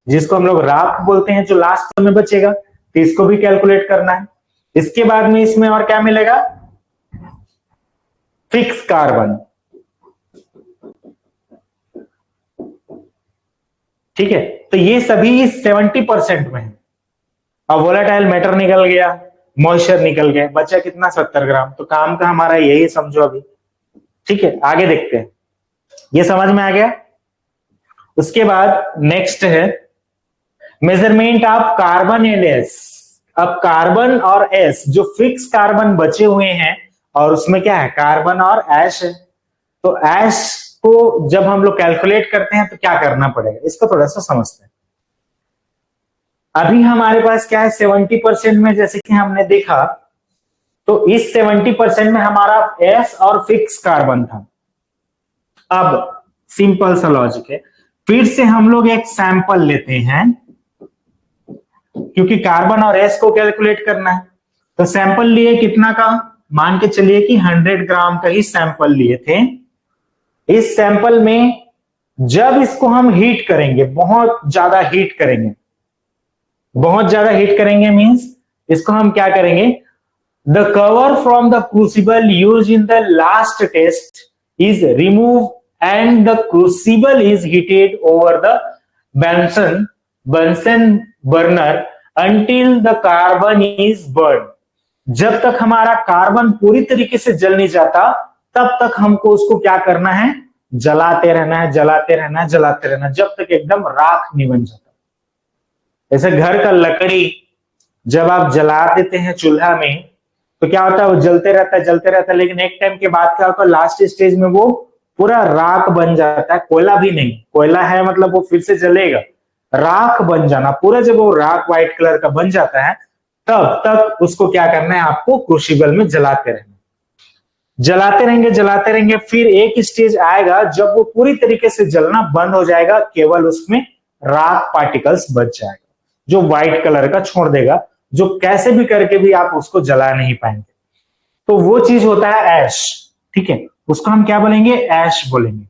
जिसको हम लोग राख बोलते हैं, जो लास्ट में बचेगा, तो इसको भी कैलकुलेट करना है। इसके बाद में इसमें और क्या मिलेगा, फिक्स कार्बन। ठीक है, तो ये सभी 70% में है। अब वोलेटाइल मैटर निकल गया, मॉइस्चर निकल गया, बचा कितना 70 ग्राम। तो काम का हमारा यही समझो अभी। ठीक है, आगे देखते हैं, ये समझ में आ गया। उसके बाद नेक्स्ट है measurement of carbon and S. अब कार्बन और एस, जो फिक्स कार्बन बचे हुए हैं और उसमें क्या है, कार्बन और ऐश है, तो ऐश को जब हम लोग कैलकुलेट करते हैं तो क्या करना पड़ेगा, इसको थोड़ा सा समझते हैं। अभी हमारे पास क्या है, 70% में जैसे कि हमने देखा, तो इस 70% में हमारा एस और फिक्स कार्बन था। अब सिंपल सा लॉजिक है, फिर से हम लोग एक सैंपल लेते हैं क्योंकि कार्बन और एस को कैलकुलेट करना है। तो सैंपल लिए कितना का, मान के चलिए कि 100 ग्राम का ही सैंपल लिए थे। इस सैंपल में जब इसको हम हीट करेंगे, बहुत ज्यादा हीट करेंगे, बहुत ज्यादा हीट करेंगे मींस इसको हम क्या करेंगे, the cover from the crucible use in the last test is remove and the crucible is heated over the Bunsen burner until the carbon is burned। जब तक हमारा कार्बन पूरी तरीके से जल नहीं जाता तब तक हमको उसको क्या करना है, जलाते रहना है, जलाते रहना है, जलाते रहना है, जब तक एकदम राख नहीं बन जाता। जैसे घर का लकड़ी जब आप जला देते हैं चूल्हा में तो क्या होता है, वो जलते रहता है, जलते रहता है, लेकिन एक टाइम के बाद क्या होता है, लास्ट स्टेज में वो पूरा राख बन जाता है। कोयला भी नहीं, कोयला है मतलब वो फिर से जलेगा, राख बन जाना पूरा। जब वो राख व्हाइट कलर का बन जाता है तब तक उसको क्या करना है, आपको क्रूसिबल में जलाते रहना, जलाते रहेंगे, जलाते रहेंगे। फिर एक स्टेज आएगा जब वो पूरी तरीके से जलना बंद हो जाएगा, केवल उसमें राख पार्टिकल्स बच जाएगा जो व्हाइट कलर का छोड़ देगा, जो कैसे भी करके भी आप उसको जला नहीं पाएंगे। तो वो चीज होता है ऐश। ठीक है, उसको हम क्या बोलेंगे, ऐश बोलेंगे।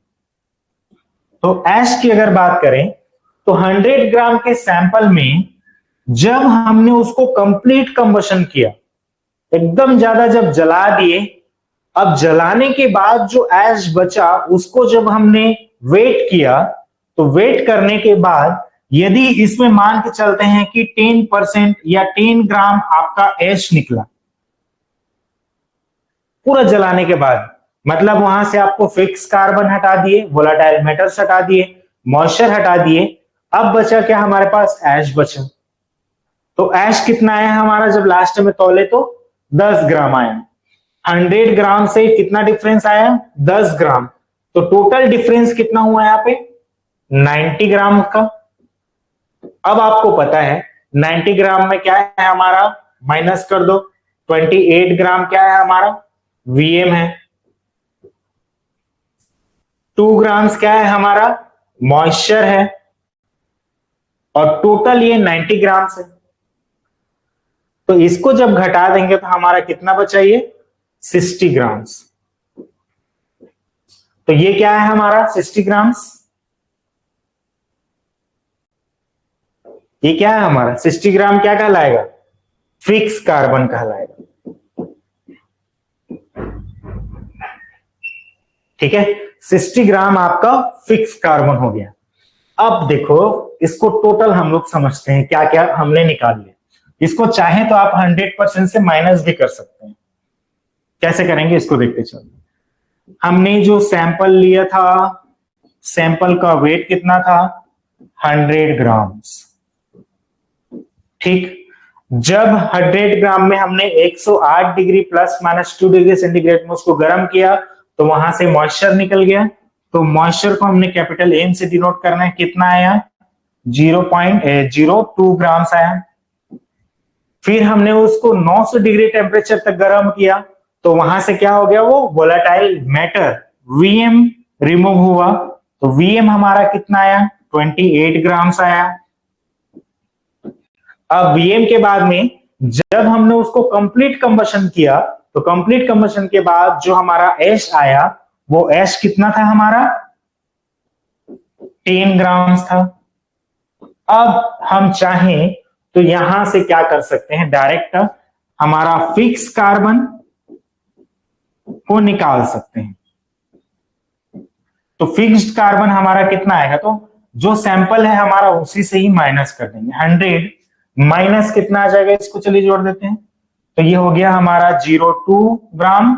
तो ऐश की अगर बात करें तो 100 ग्राम के सैंपल में जब हमने उसको कंप्लीट कंबशन किया, एकदम ज्यादा जब जला दिए, अब जलाने के बाद जो ऐश बचा उसको जब हमने वेट किया, तो वेट करने के बाद यदि इसमें मान के चलते हैं कि 10% या 10 ग्राम आपका ऐश निकला पूरा जलाने के बाद, मतलब वहां से आपको फिक्स कार्बन हटा दिए, वोलाटाइल मैटर्स हटा दिए, मॉइस्चर हटा दिए, अब बचा क्या हमारे पास, ऐश बचा। तो ऐश कितना आया हमारा, जब लास्ट में तौले तो 10 ग्राम आया। 100 ग्राम से कितना डिफरेंस आया, 10 ग्राम। तो टोटल डिफरेंस कितना हुआ यहाँ पे, 90 ग्राम का। अब आपको पता है 90 ग्राम में क्या है हमारा, माइनस कर दो, 28 ग्राम क्या है हमारा, Vm है। 2 ग्राम्स क्या है हमारा, मॉइस्चर है। और टोटल ये 90 ग्राम्स है। तो इसको जब घटा देंगे तो हमारा कितना बचा, ये 60 ग्राम्स। तो ये क्या है हमारा 60 ग्राम्स, ये क्या है हमारा 60 ग्राम, क्या कहलाएगा, फिक्स कार्बन कहलाएगा। ठीक है, 60 ग्राम आपका फिक्स कार्बन हो गया। अब देखो, इसको टोटल हम लोग समझते हैं क्या क्या हमने निकाल लिया। इसको चाहे तो आप 100% से माइनस भी कर सकते हैं। कैसे करेंगे इसको देखते चलो। हमने जो सैंपल लिया था, सैंपल का वेट कितना था, 100 ग्राम्स। ठीक, जब 100 ग्राम में हमने 108 degree plus minus 2 degree centigrade में उसको गर्म किया तो वहां से मॉइस्चर निकल गया। तो मॉइस्चर को हमने कैपिटल एम से डिनोट करना है, कितना आया, 0.02 ग्राम्स आया। फिर हमने उसको 900 डिग्री टेम्परेचर तक गर्म किया तो वहां से क्या हो गया, वो वोलेटाइल मैटर वीएम रिमूव हुआ। तो वीएम हमारा कितना आया, 28 ग्राम्स आया। अब वीएम के बाद में जब हमने उसको कंप्लीट कंबशन किया तो कंप्लीट कंबशन के बाद जो हमारा एश आया, वो एश कितना था हमारा, 10 ग्राम्स था। अब हम चाहें तो यहां से क्या कर सकते हैं, डायरेक्ट हमारा फिक्स कार्बन को निकाल सकते हैं। तो फिक्स्ड कार्बन हमारा कितना आएगा, तो जो सैंपल है हमारा उसी से ही माइनस कर देंगे। 100 माइनस कितना आ जाएगा, इसको चलिए जोड़ देते हैं। तो ये हो गया हमारा 0.2 ग्राम,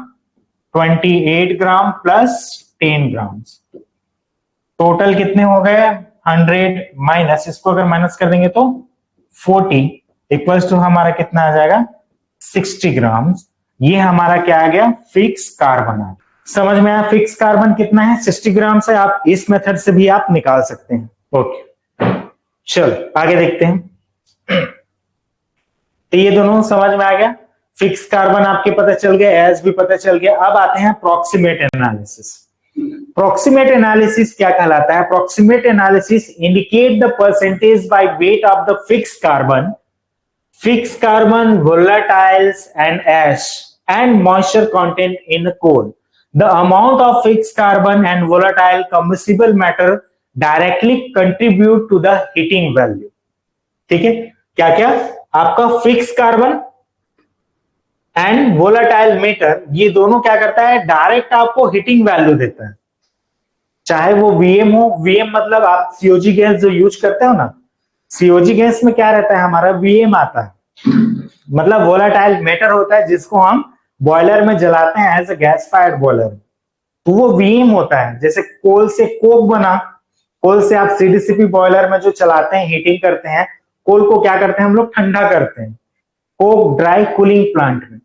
28 ग्राम प्लस 10 ग्राम, टोटल कितने हो गए, 100 माइनस, इसको अगर माइनस कर देंगे तो 40 इक्वल्स टू हमारा कितना आ जाएगा, 60 ग्राम। ये हमारा क्या आ गया, फिक्स कार्बन आ गया। समझ में आया फिक्स कार्बन कितना है, 60 ग्राम से। आप इस मेथड से भी आप निकाल सकते हैं। ओके, चलो आगे देखते हैं। तो ये दोनों समझ में आ गया, फिक्स कार्बन आपके पता चल गया, एज भी पता चल गया। अब आते हैं अप्रोक्सीमेट एनालिसिस। अप्रोक्सीमेट एनालिसिस क्या कहलाता है, approximate analysis indicate the percentage by weight of the fix carbon, volatiles and ash and moisture content in coal. The amount of fixed carbon and volatile combustible matter directly contribute to the heating value. ठीक है, क्या क्या, आपका fix carbon and volatile matter, ये दोनों क्या करता है, डायरेक्ट आपको हीटिंग वैल्यू देता है। चाहे वो वीएम हो, वीएम मतलब आप सीओजी गैस जो यूज करते हो ना, सीओजी गैस में क्या रहता है हमारा, वीएम आता है, मतलब वोलाटाइल मैटर होता है जिसको हम बॉयलर में जलाते हैं as a gas fired boiler, तो वो वीएम होता है। जैसे कोल से कोक बना, कोल से आप सीडीसीपी बॉयलर में जो चलाते हैं, हीटिंग करते हैं, कोल को क्या करते हैं हम लोग, ठंडा करते हैं कोक ड्राई कूलिंग प्लांट में।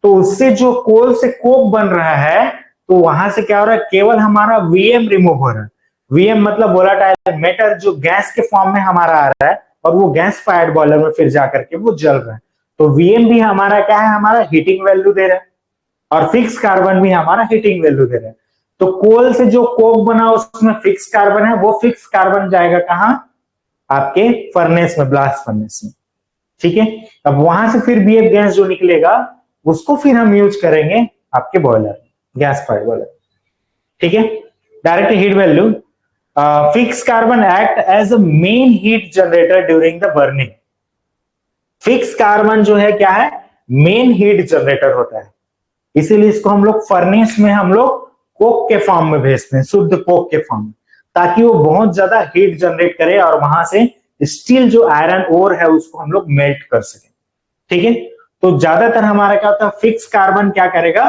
तो उससे जो कोल से कोक बन रहा है, तो वहां से क्या हो रहा है, केवल हमारा वीएम रिमूव हो रहा है। वीएम मतलब वोलाटाइल मैटर जो गैस के फॉर्म में हमारा आ रहा है और वो गैस फायर्ड बॉयलर में फिर जाकर के वो जल रहा है। तो वीएम भी हमारा क्या है, हमारा हीटिंग वैल्यू दे रहा है, और फिक्स कार्बन भी हमारा हीटिंग वैल्यू दे रहा है। तो कोल से जो कोक बना उसमें फिक्स कार्बन है, वो फिक्स कार्बन जाएगा कहां, आपके फर्नेस में, ब्लास्ट फर्नेस में। ठीक है, अब वहां से फिर बीएफ गैस जो निकलेगा उसको फिर हम यूज करेंगे आपके बॉयलर, गैस फायर्ड बॉयलर। ठीक है, direct heat value, fix carbon act as a main heat generator during the burning. Fix carbon जो है क्या है, मेन हीट जनरेटर होता है, इसीलिए इसको हम लोग फर्नेस में हम लोग कोक के फॉर्म में भेजते हैं, शुद्ध कोक के फॉर्म में, ताकि वो बहुत ज्यादा हीट जनरेट करे और वहां से स्टील जो आयरन ओर है उसको हम लोग मेल्ट कर सके। ठीक है, तो ज्यादातर हमारा क्या होता है, फिक्स कार्बन क्या करेगा,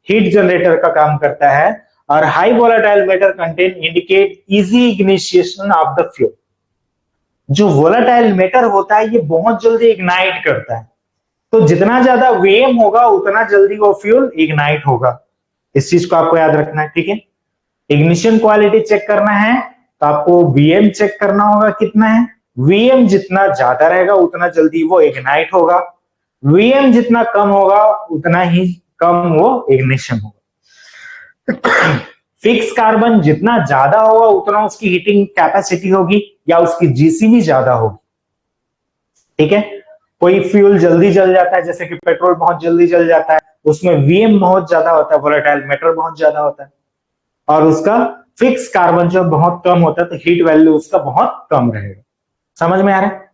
हीट जनरेटर का काम करता है, और high volatile matter content indicate easy ignition of the fuel. जो वोलाटाइल मैटर होता है ये बहुत जल्दी इग्नाइट करता है, तो जितना ज्यादा वीएम होगा उतना जल्दी वो फ्यूल इग्नाइट होगा। इस चीज को आपको याद रखना है। ठीक है, इग्निशन क्वालिटी चेक करना है तो आपको वीएम चेक करना होगा कितना है, वीएम जितना ज्यादा रहेगा उतना जल्दी वो इग्नाइट होगा, वीएम जितना कम होगा उतना ही कम वो इग्निशन होगा। फिक्स कार्बन जितना ज्यादा होगा उतना उसकी हीटिंग कैपेसिटी होगी या उसकी जीसी भी ज्यादा होगी। ठीक है, कोई फ्यूल जल्दी जल जाता है, जैसे कि पेट्रोल बहुत जल्दी जल जाता है, उसमें वीएम बहुत ज्यादा होता है, वोलेटाइल मैटर बहुत ज्यादा होता है, और उसका फिक्स कार्बन जो बहुत कम होता है, तो हीट वैल्यू उसका बहुत कम रहेगा। समझ में आ रहा है,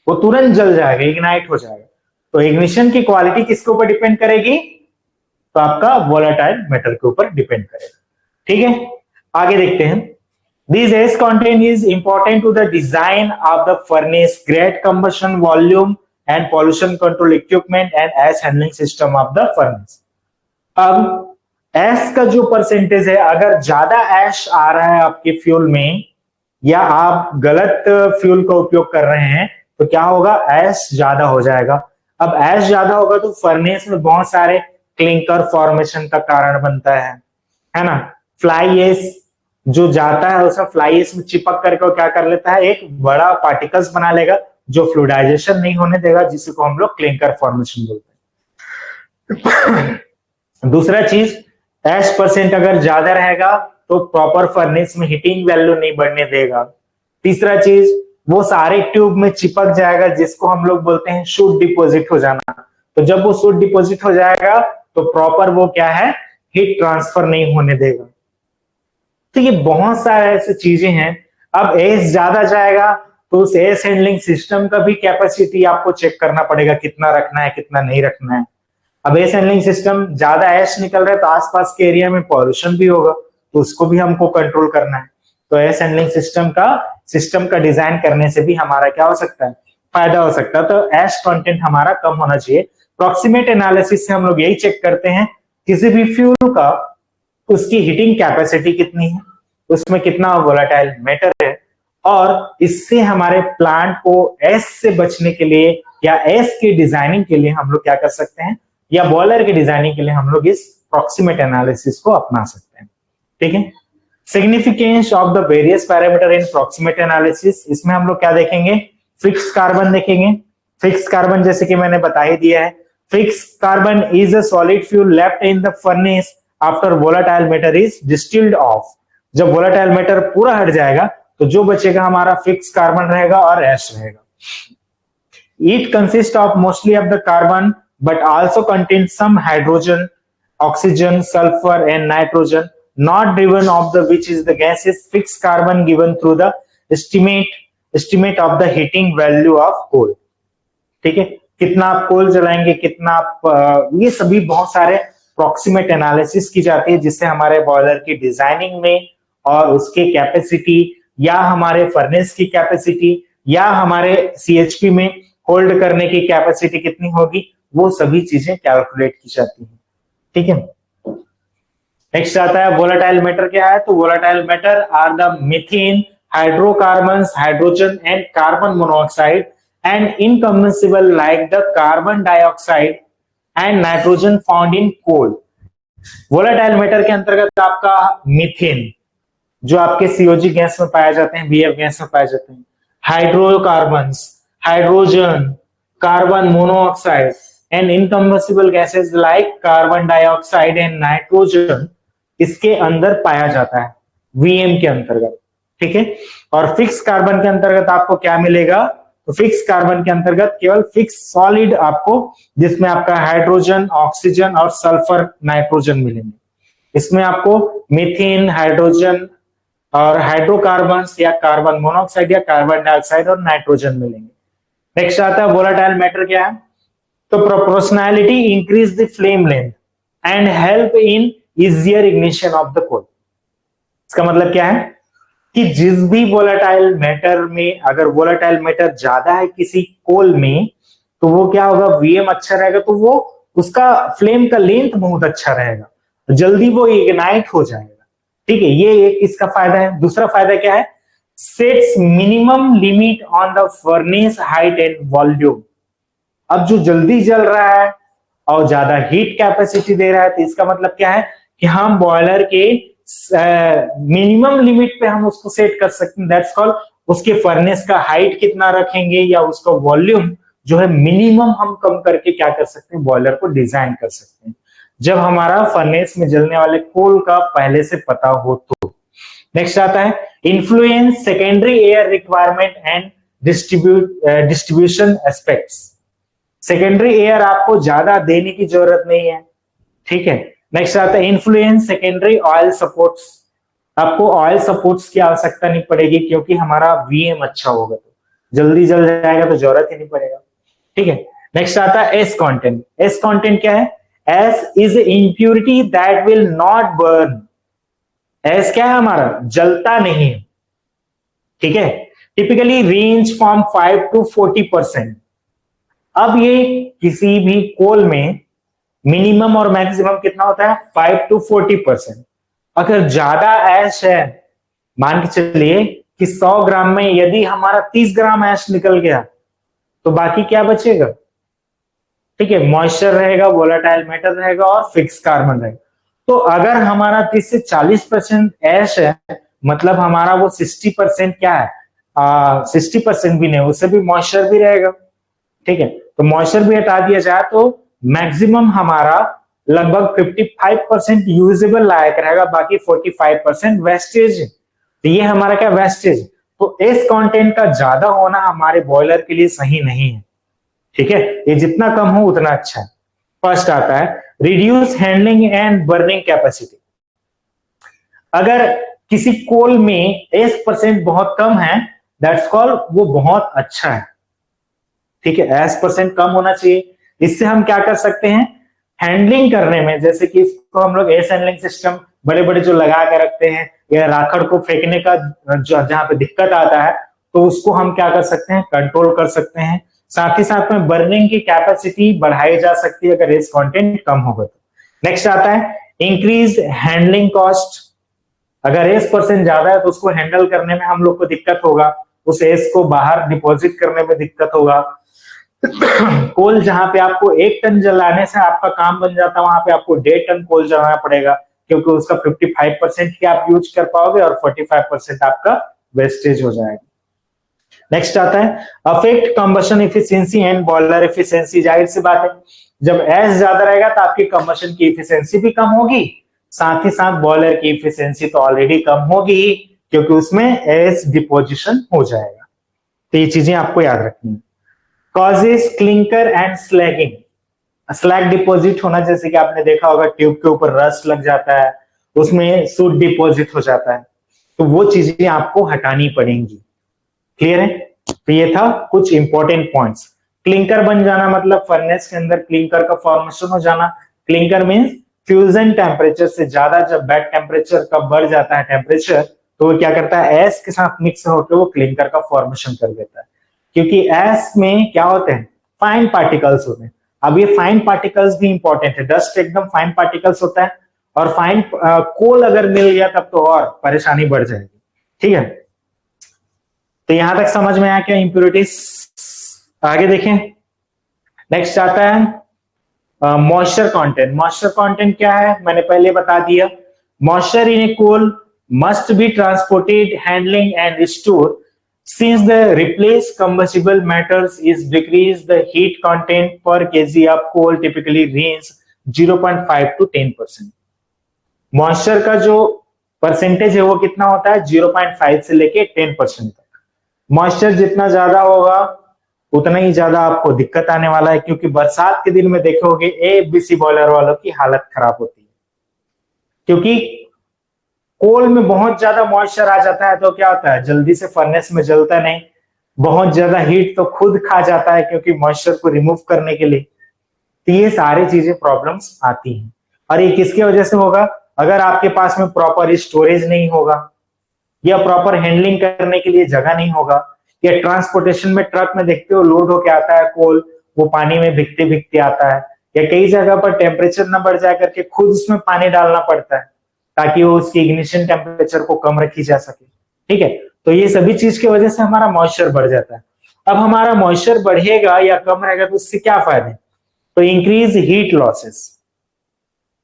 वो तुरंत जल जाएगा, इग्नाइट हो जाएगा। तो इग्निशन की क्वालिटी किसके ऊपर डिपेंड करेगी, तो आपका वोलेटाइल मैटर के ऊपर डिपेंड करेगा। ठीक है, आगे देखते हैं। This ash content is important to the design of the furnace, great combustion volume and pollution control equipment and ash handling system of the furnace. अब एश का जो परसेंटेज है, अगर ज्यादा एश आ रहा है आपके फ्यूल में या आप गलत फ्यूल का उपयोग कर रहे हैं तो क्या होगा, एश ज्यादा हो जाएगा। अब एश ज्यादा होगा तो फर्नेस में बहुत सारे क्लिंकर फॉर्मेशन का कारण बनता है ना। फ्लाई एश जो जाता है उसमें फ्लाई एश में चिपक करके वो क्या कर लेता है, एक बड़ा पार्टिकल्स बना लेगा जो फ्लूइडाइजेशन नहीं होने देगा, जिसको हम लोग क्लिंकर फॉर्मेशन बोलते हैं। दूसरा चीज, एश परसेंट अगर ज्यादा रहेगा तो प्रॉपर फर्नेस में हीटिंग वैल्यू नहीं बढ़ने देगा। तीसरा चीज, वो सारे ट्यूब में चिपक जाएगा जिसको हम लोग बोलते हैं शूट डिपॉजिट हो जाना। तो जब वो शूट डिपॉजिट हो जाएगा तो प्रॉपर वो क्या है, हीट ट्रांसफर नहीं होने देगा। तो ये बहुत सारे ऐसे चीजें हैं। अब एश ज्यादा जाएगा तो उस एश हैंडलिंग सिस्टम का भी कैपेसिटी आपको चेक करना पड़ेगा, कितना रखना है कितना नहीं रखना है। अब एश हैंडलिंग सिस्टम ज्यादा एश निकल रहा है तो आसपास के एरिया में पॉल्यूशन भी होगा, तो उसको भी हमको कंट्रोल करना है। तो एश हैंडलिंग सिस्टम का डिजाइन करने से भी हमारा क्या हो सकता है, फायदा हो सकता है। तो एश कंटेंट हमारा कम होना चाहिए। प्रोक्सीमेट एनालिसिस से हम लोग यही चेक करते हैं किसी भी फ्यूल का उसकी हीटिंग कैपेसिटी कितनी है, उसमें कितना वोलेटाइल मैटर है, और इससे हमारे प्लांट को एश से बचने के लिए या एश की डिजाइनिंग के लिए हम लोग क्या कर सकते हैं, या बॉयलर की डिजाइनिंग के लिए हम लोग इस प्रोक्सीमेट एनालिसिस को अपना सकते हैं। ठीक है। Significance of the various parameter in proximate analysis, इसमें हम लोग क्या देखेंगे, फिक्स कार्बन देखेंगे। फिक्स कार्बन जैसे कि मैंने बता ही दिया है, fix carbon is a solid fuel left in the furnace after volatile matter is distilled of. जब वोलेटाइल मैटर पूरा हट जाएगा तो जो बचेगा हमारा फिक्स कार्बन रहेगा और एश रहेगा। It consist of mostly of the carbon but also contains some hydrogen, oxygen, sulfur and nitrogen, not driven of the which is the gases fixed carbon given through the estimate of the heating value of coal। ठीक है, कितना आप कोल जलाएंगे, कितना आप ये सभी बहुत सारे प्रोक्सीमेट एनालिसिस की जाती है, जिससे हमारे बॉयलर की डिजाइनिंग में और उसके कैपेसिटी या हमारे फर्नेस की कैपेसिटी या हमारे सीएचपी में होल्ड करने की कैपेसिटी कितनी होगी, वो सभी चीजें कैलकुलेट की जाती हैं। ठीक है। नेक्स्ट आता है वोलेटाइल मैटर क्या है, तो volatile matter are the methane, hydrocarbons, hydrogen and carbon monoxide and incombustible like the carbon dioxide and nitrogen found in coal. Volatile matter के अंतर्गत आपका मीथेन जो आपके सीओजी गैस में पाए जाते हैं, बीएफ गैस में पाए जाते हैं, hydrocarbons, hydrogen, carbon monoxide and incombustible gases like carbon dioxide and nitrogen इसके अंदर पाया जाता है वीएम के अंतर्गत। ठीक है। और फिक्स कार्बन के अंतर्गत आपको क्या मिलेगा, तो फिक्स कार्बन के अंतर्गत केवल फिक्स सॉलिड आपको, जिसमें आपका हाइड्रोजन, ऑक्सीजन और सल्फर, नाइट्रोजन मिलेंगे। इसमें आपको मीथेन, हाइड्रोजन और हाइड्रोकार्बन्स या कार्बन मोनोऑक्साइड या कार्बन डाइऑक्साइड और नाइट्रोजन मिलेंगे। नेक्स्ट आता है वोलेटाइल मैटर क्या है, तो proportionality increase the flame length and help in easier ignition of the coal. इसका मतलब क्या है कि जिस भी वोलेटाइल मैटर में अगर वोलेटाइल मैटर ज्यादा है किसी कोल में तो वो क्या होगा, वीएम अच्छा रहेगा तो वो उसका फ्लेम का लेंथ बहुत अच्छा रहेगा, जल्दी वो इग्नाइट हो जाएगा। ठीक है, ये एक इसका फायदा है। दूसरा फायदा क्या है, sets minimum limit on the furnace height and volume. अब जो जल्दी जल रहा है और ज्यादा हीट कैपेसिटी दे रहा है तो इसका मतलब क्या है कि हम बॉयलर के मिनिमम लिमिट पे हम उसको सेट कर सकते हैं। दैट्स कॉल्ड उसके फर्नेस का हाइट कितना रखेंगे या उसका वॉल्यूम जो है मिनिमम हम कम करके क्या कर सकते हैं, बॉयलर को डिजाइन कर सकते हैं, जब हमारा फर्नेस में जलने वाले कोल का पहले से पता हो तो। नेक्स्ट आता है influence secondary air requirement and distribution aspects. Secondary air आपको ज्यादा देने की जरूरत नहीं है। ठीक है। नेक्स्ट आता है इन्फ्लुएंस सेकेंडरी ऑयल सपोर्ट्स। आपको ऑयल सपोर्ट्स की आवश्यकता नहीं पड़ेगी क्योंकि हमारा वीएम अच्छा होगा, तो जल्दी जल जाएगा तो जरूरत ही नहीं पड़ेगा। ठीक है। नेक्स्ट आता है एस कंटेंट। एस कंटेंट क्या है, S is impurity that will not burn. S क्या है हमारा, जलता नहीं है। ठीक है, टिपिकली रेंज फ्रॉम 5 to 40%। अब ये किसी भी कोल में मिनिमम और मैक्सिमम कितना होता है, 5 to 40%। अगर ज्यादा ऐश है, मान के चलिए कि 100 ग्राम में यदि हमारा 30 ग्राम ऐश निकल गया तो बाकी क्या बचेगा, ठीक है, मॉइस्चर रहेगा, वोलेटाइल मैटर रहेगा और फिक्स कार्बन रहेगा। तो अगर हमारा 30 से 40% ऐश है, मतलब हमारा वो 60% क्या है, 60% भी नहीं, उससे भी मॉइस्चर भी रहेगा, ठीक है। तो मॉइस्चर भी हटा दिया जाए तो मैक्सिमम हमारा लगभग 55% यूजेबल लायक रहेगा, बाकी 45% वेस्टेज। तो ये हमारा क्या, वेस्टेज। तो इस कंटेंट का ज्यादा होना हमारे बॉयलर के लिए सही नहीं है, ठीक है, ये जितना कम हो उतना अच्छा है। फर्स्ट आता है reduce handling and burning capacity. अगर किसी कोल में एस परसेंट बहुत कम है, दैट्स कॉल वो बहुत अच्छा है, ठीक है, एस परसेंट कम होना चाहिए। इससे हम क्या कर सकते हैं, हैंडलिंग करने में, जैसे कि इसको हम लोग एस हैंडलिंग सिस्टम बड़े बड़े जो लगा के रखते हैं, या राखड़ को फेंकने का जहां पे दिक्कत आता है, तो उसको हम क्या कर सकते हैं, कंट्रोल कर सकते हैं। साथ ही साथ में बर्निंग की कैपेसिटी बढ़ाई जा सकती है अगर एस कंटेंट कम होगा तो। नेक्स्ट आता है इंक्रीज हैंडलिंग कॉस्ट। अगर एस परसेंट ज्यादा है तो उसको हैंडल करने में हम लोग को दिक्कत होगा, उस एस को बाहर डिपॉजिट करने में दिक्कत होगा। कोल जहां पे आपको 1 टन जलाने से आपका काम बन जाता है, वहां पे आपको 1.5 टन कोल जलाना पड़ेगा, क्योंकि उसका 55% ही आप यूज कर पाओगे और 45% आपका वेस्टेज हो जाएगा। नेक्स्ट आता है affect combustion efficiency and boiler efficiency. जाहिर सी बात है, जब एस ज्यादा रहेगा तो आपकी कंबशन की एफिशिएंसी भी कम होगी, साथ ही साथ बॉयलर की एफिशिएंसी तो ऑलरेडी कम होगी ही, क्योंकि उसमें एस डिपोजिशन हो जाएगा। तो ये चीजें आपको याद रखनी है। Causes clinker and slagging. Slag deposit होना, जैसे कि आपने देखा होगा ट्यूब के ऊपर रस्ट लग जाता है, उसमें सूट डिपॉजिट हो जाता है, तो वो चीजें आपको हटानी पड़ेंगी। क्लियर है? तो ये था कुछ इंपॉर्टेंट पॉइंट्स। क्लिंकर बन जाना मतलब फर्नेस के अंदर क्लिंकर का फॉर्मेशन हो जाना। क्लिंकर मींस फ्यूजन टेम्परेचर से ज्यादा जब बेड टेम्परेचर का बढ़ जाता है टेम्परेचर, तो वो क्या करता है, एस के साथ मिक्स होकर वो क्लिंकर का फॉर्मेशन कर देता है। क्योंकि एस में क्या होते हैं, फाइन पार्टिकल्स होते हैं। अब ये फाइन पार्टिकल्स भी इंपॉर्टेंट है, डस्ट एकदम फाइन पार्टिकल्स होता है, और फाइन कोल अगर मिल गया तब तो और परेशानी बढ़ जाएगी, ठीक है। तो यहां तक समझ में आया क्या इंप्योरिटीज। आगे देखें, नेक्स्ट आता है मॉइस्चर कंटेंट। मॉइस्चर कंटेंट क्या है, मैंने पहले बता दिया। Moisture in a coal must be transported, handling and store since the replace combustible matters is decrease the heat content per kg of coal typically range 0.5 to 10%। Moisture का जो percentage है वो कितना होता है, 0.5 से लेके 10% तक। मॉइस्चर जितना ज्यादा होगा उतना ही ज्यादा आपको दिक्कत आने वाला है, क्योंकि बरसात के दिन में देखोगे एफबीसी बॉयलर वालों की हालत खराब होती है, क्योंकि कोल में बहुत ज्यादा मॉइस्चर आ जाता है तो क्या होता है, जल्दी से फर्नेस में जलता नहीं, बहुत ज्यादा हीट तो खुद खा जाता है क्योंकि मॉइस्चर को रिमूव करने के लिए। तो ये सारी चीजें प्रॉब्लम्स आती हैं, और ये किसकी वजह से होगा, अगर आपके पास में प्रॉपर स्टोरेज नहीं होगा, या प्रॉपर हैंडलिंग करने के लिए जगह नहीं होगा, या ट्रांसपोर्टेशन में ट्रक में देखते हो लोड होके आता है कोल, वो पानी में भिगते भिगते आता है, या कई जगह पर टेम्परेचर न बढ़ जा करके खुद उसमें पानी डालना पड़ता है ताकि वो उसकी इग्निशन टेम्परेचर को कम रखी जा सके, ठीक है। तो ये सभी चीज की वजह से हमारा मॉइस्चर बढ़ जाता है। अब हमारा मॉइस्चर बढ़ेगा या कम रहेगा तो उससे क्या फायदे, तो इंक्रीज हीट लॉसेस।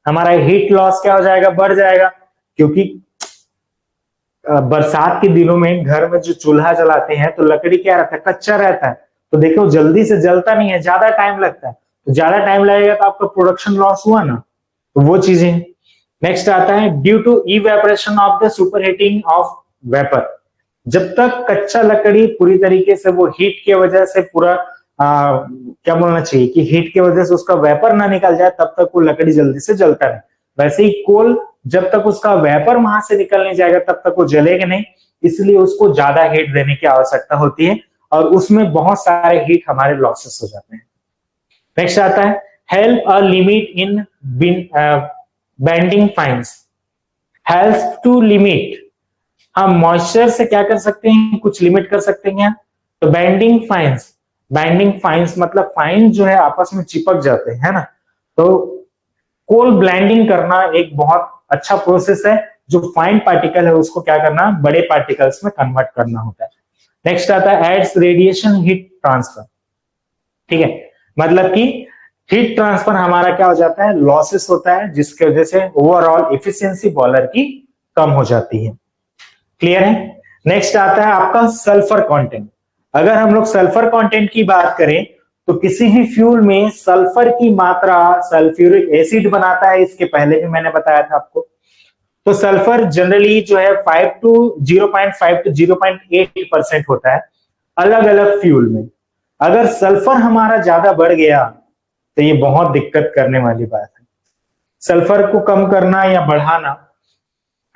हमारा हीट लॉस क्या हो जाएगा, बढ़ जाएगा, क्योंकि बरसात के दिनों में घर में जो चूल्हा जलाते हैं तो लकड़ी क्या रहता है, कच्चा रहता है, तो देखो जल्दी से जलता नहीं है, ज्यादा टाइम लगता है, तो ज्यादा टाइम लगेगा तो आपका प्रोडक्शन लॉस हुआ ना, तो वो चीजें। नेक्स्ट आता है due to evaporation of the superheating of vapour. जब तक कच्चा लकड़ी पूरी तरीके से वो हीट की वजह से पूरा क्या बोलना चाहिए कि हीट की वजह से उसका वेपर ना निकल जाए, तब तक वो लकड़ी जल्दी से जलता नहीं। वैसे ही कोल जब तक उसका वेपर वहां से निकल नहीं जाएगा तब तक वो जलेगा नहीं, इसलिए उसको ज्यादा हीट देने की आवश्यकता होती है, और उसमें बहुत सारे हीट हमारे लॉसेस हो जाते हैं। नेक्स्ट आता है help a limit in bending fines. Help to limit, हम मॉइस्चर से क्या कर सकते हैं, कुछ लिमिट कर सकते हैं। तो बाइंडिंग फाइन्स मतलब फाइन जो है आपस में चिपक जाते हैं, है ना। तो कोल ब्लेंडिंग करना एक बहुत अच्छा प्रोसेस है, जो फाइन पार्टिकल है उसको क्या करना, बड़े पार्टिकल्स में कन्वर्ट करना होता है। नेक्स्ट आता है एड्स रेडिएशन हीट ट्रांसफर। ठीक है, मतलब कि हीट ट्रांसफर हमारा क्या हो जाता है, लॉसेस होता है, जिसकी वजह से ओवरऑल इफिशियंसी बॉयलर की कम हो जाती है। क्लियर है। नेक्स्ट आता है आपका सल्फर कंटेंट। अगर हम लोग सल्फर कंटेंट की बात करें तो किसी भी फ्यूल में सल्फर की मात्रा सल्फ्यूरिक एसिड बनाता है, इसके पहले भी मैंने बताया था आपको। तो सल्फर जनरली जो है 0.5 टू 0.8% होता है अलग अलग फ्यूल में। अगर सल्फर हमारा ज्यादा बढ़ गया तो ये बहुत दिक्कत करने वाली बात है। सल्फर को कम करना या बढ़ाना,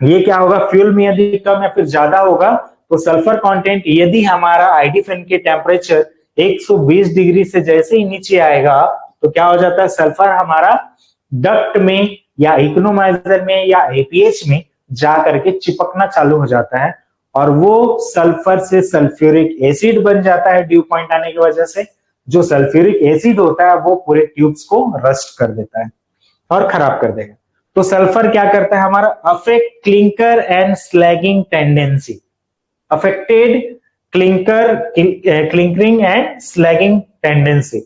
ये क्या होगा, फ्यूल में यदि कम या फिर ज्यादा होगा तो सल्फर कंटेंट यदि हमारा आईडी फैन के टेम्परेचर 120 डिग्री से जैसे ही नीचे आएगा तो क्या हो जाता है, सल्फर हमारा डक्ट में या इकोनोमाइजर में या एपीएच में जा करके चिपकना चालू हो जाता है, और वो सल्फर से सल्फ्यूरिक एसिड बन जाता है ड्यू पॉइंट आने की वजह से। जो सल्फ्यूरिक एसिड होता है वो पूरे ट्यूब्स को रस्ट कर देता है और खराब कर देगा। तो सल्फर क्या करता है, हमारा affect clinker and slagging tendency, affected clinkering and slagging tendency.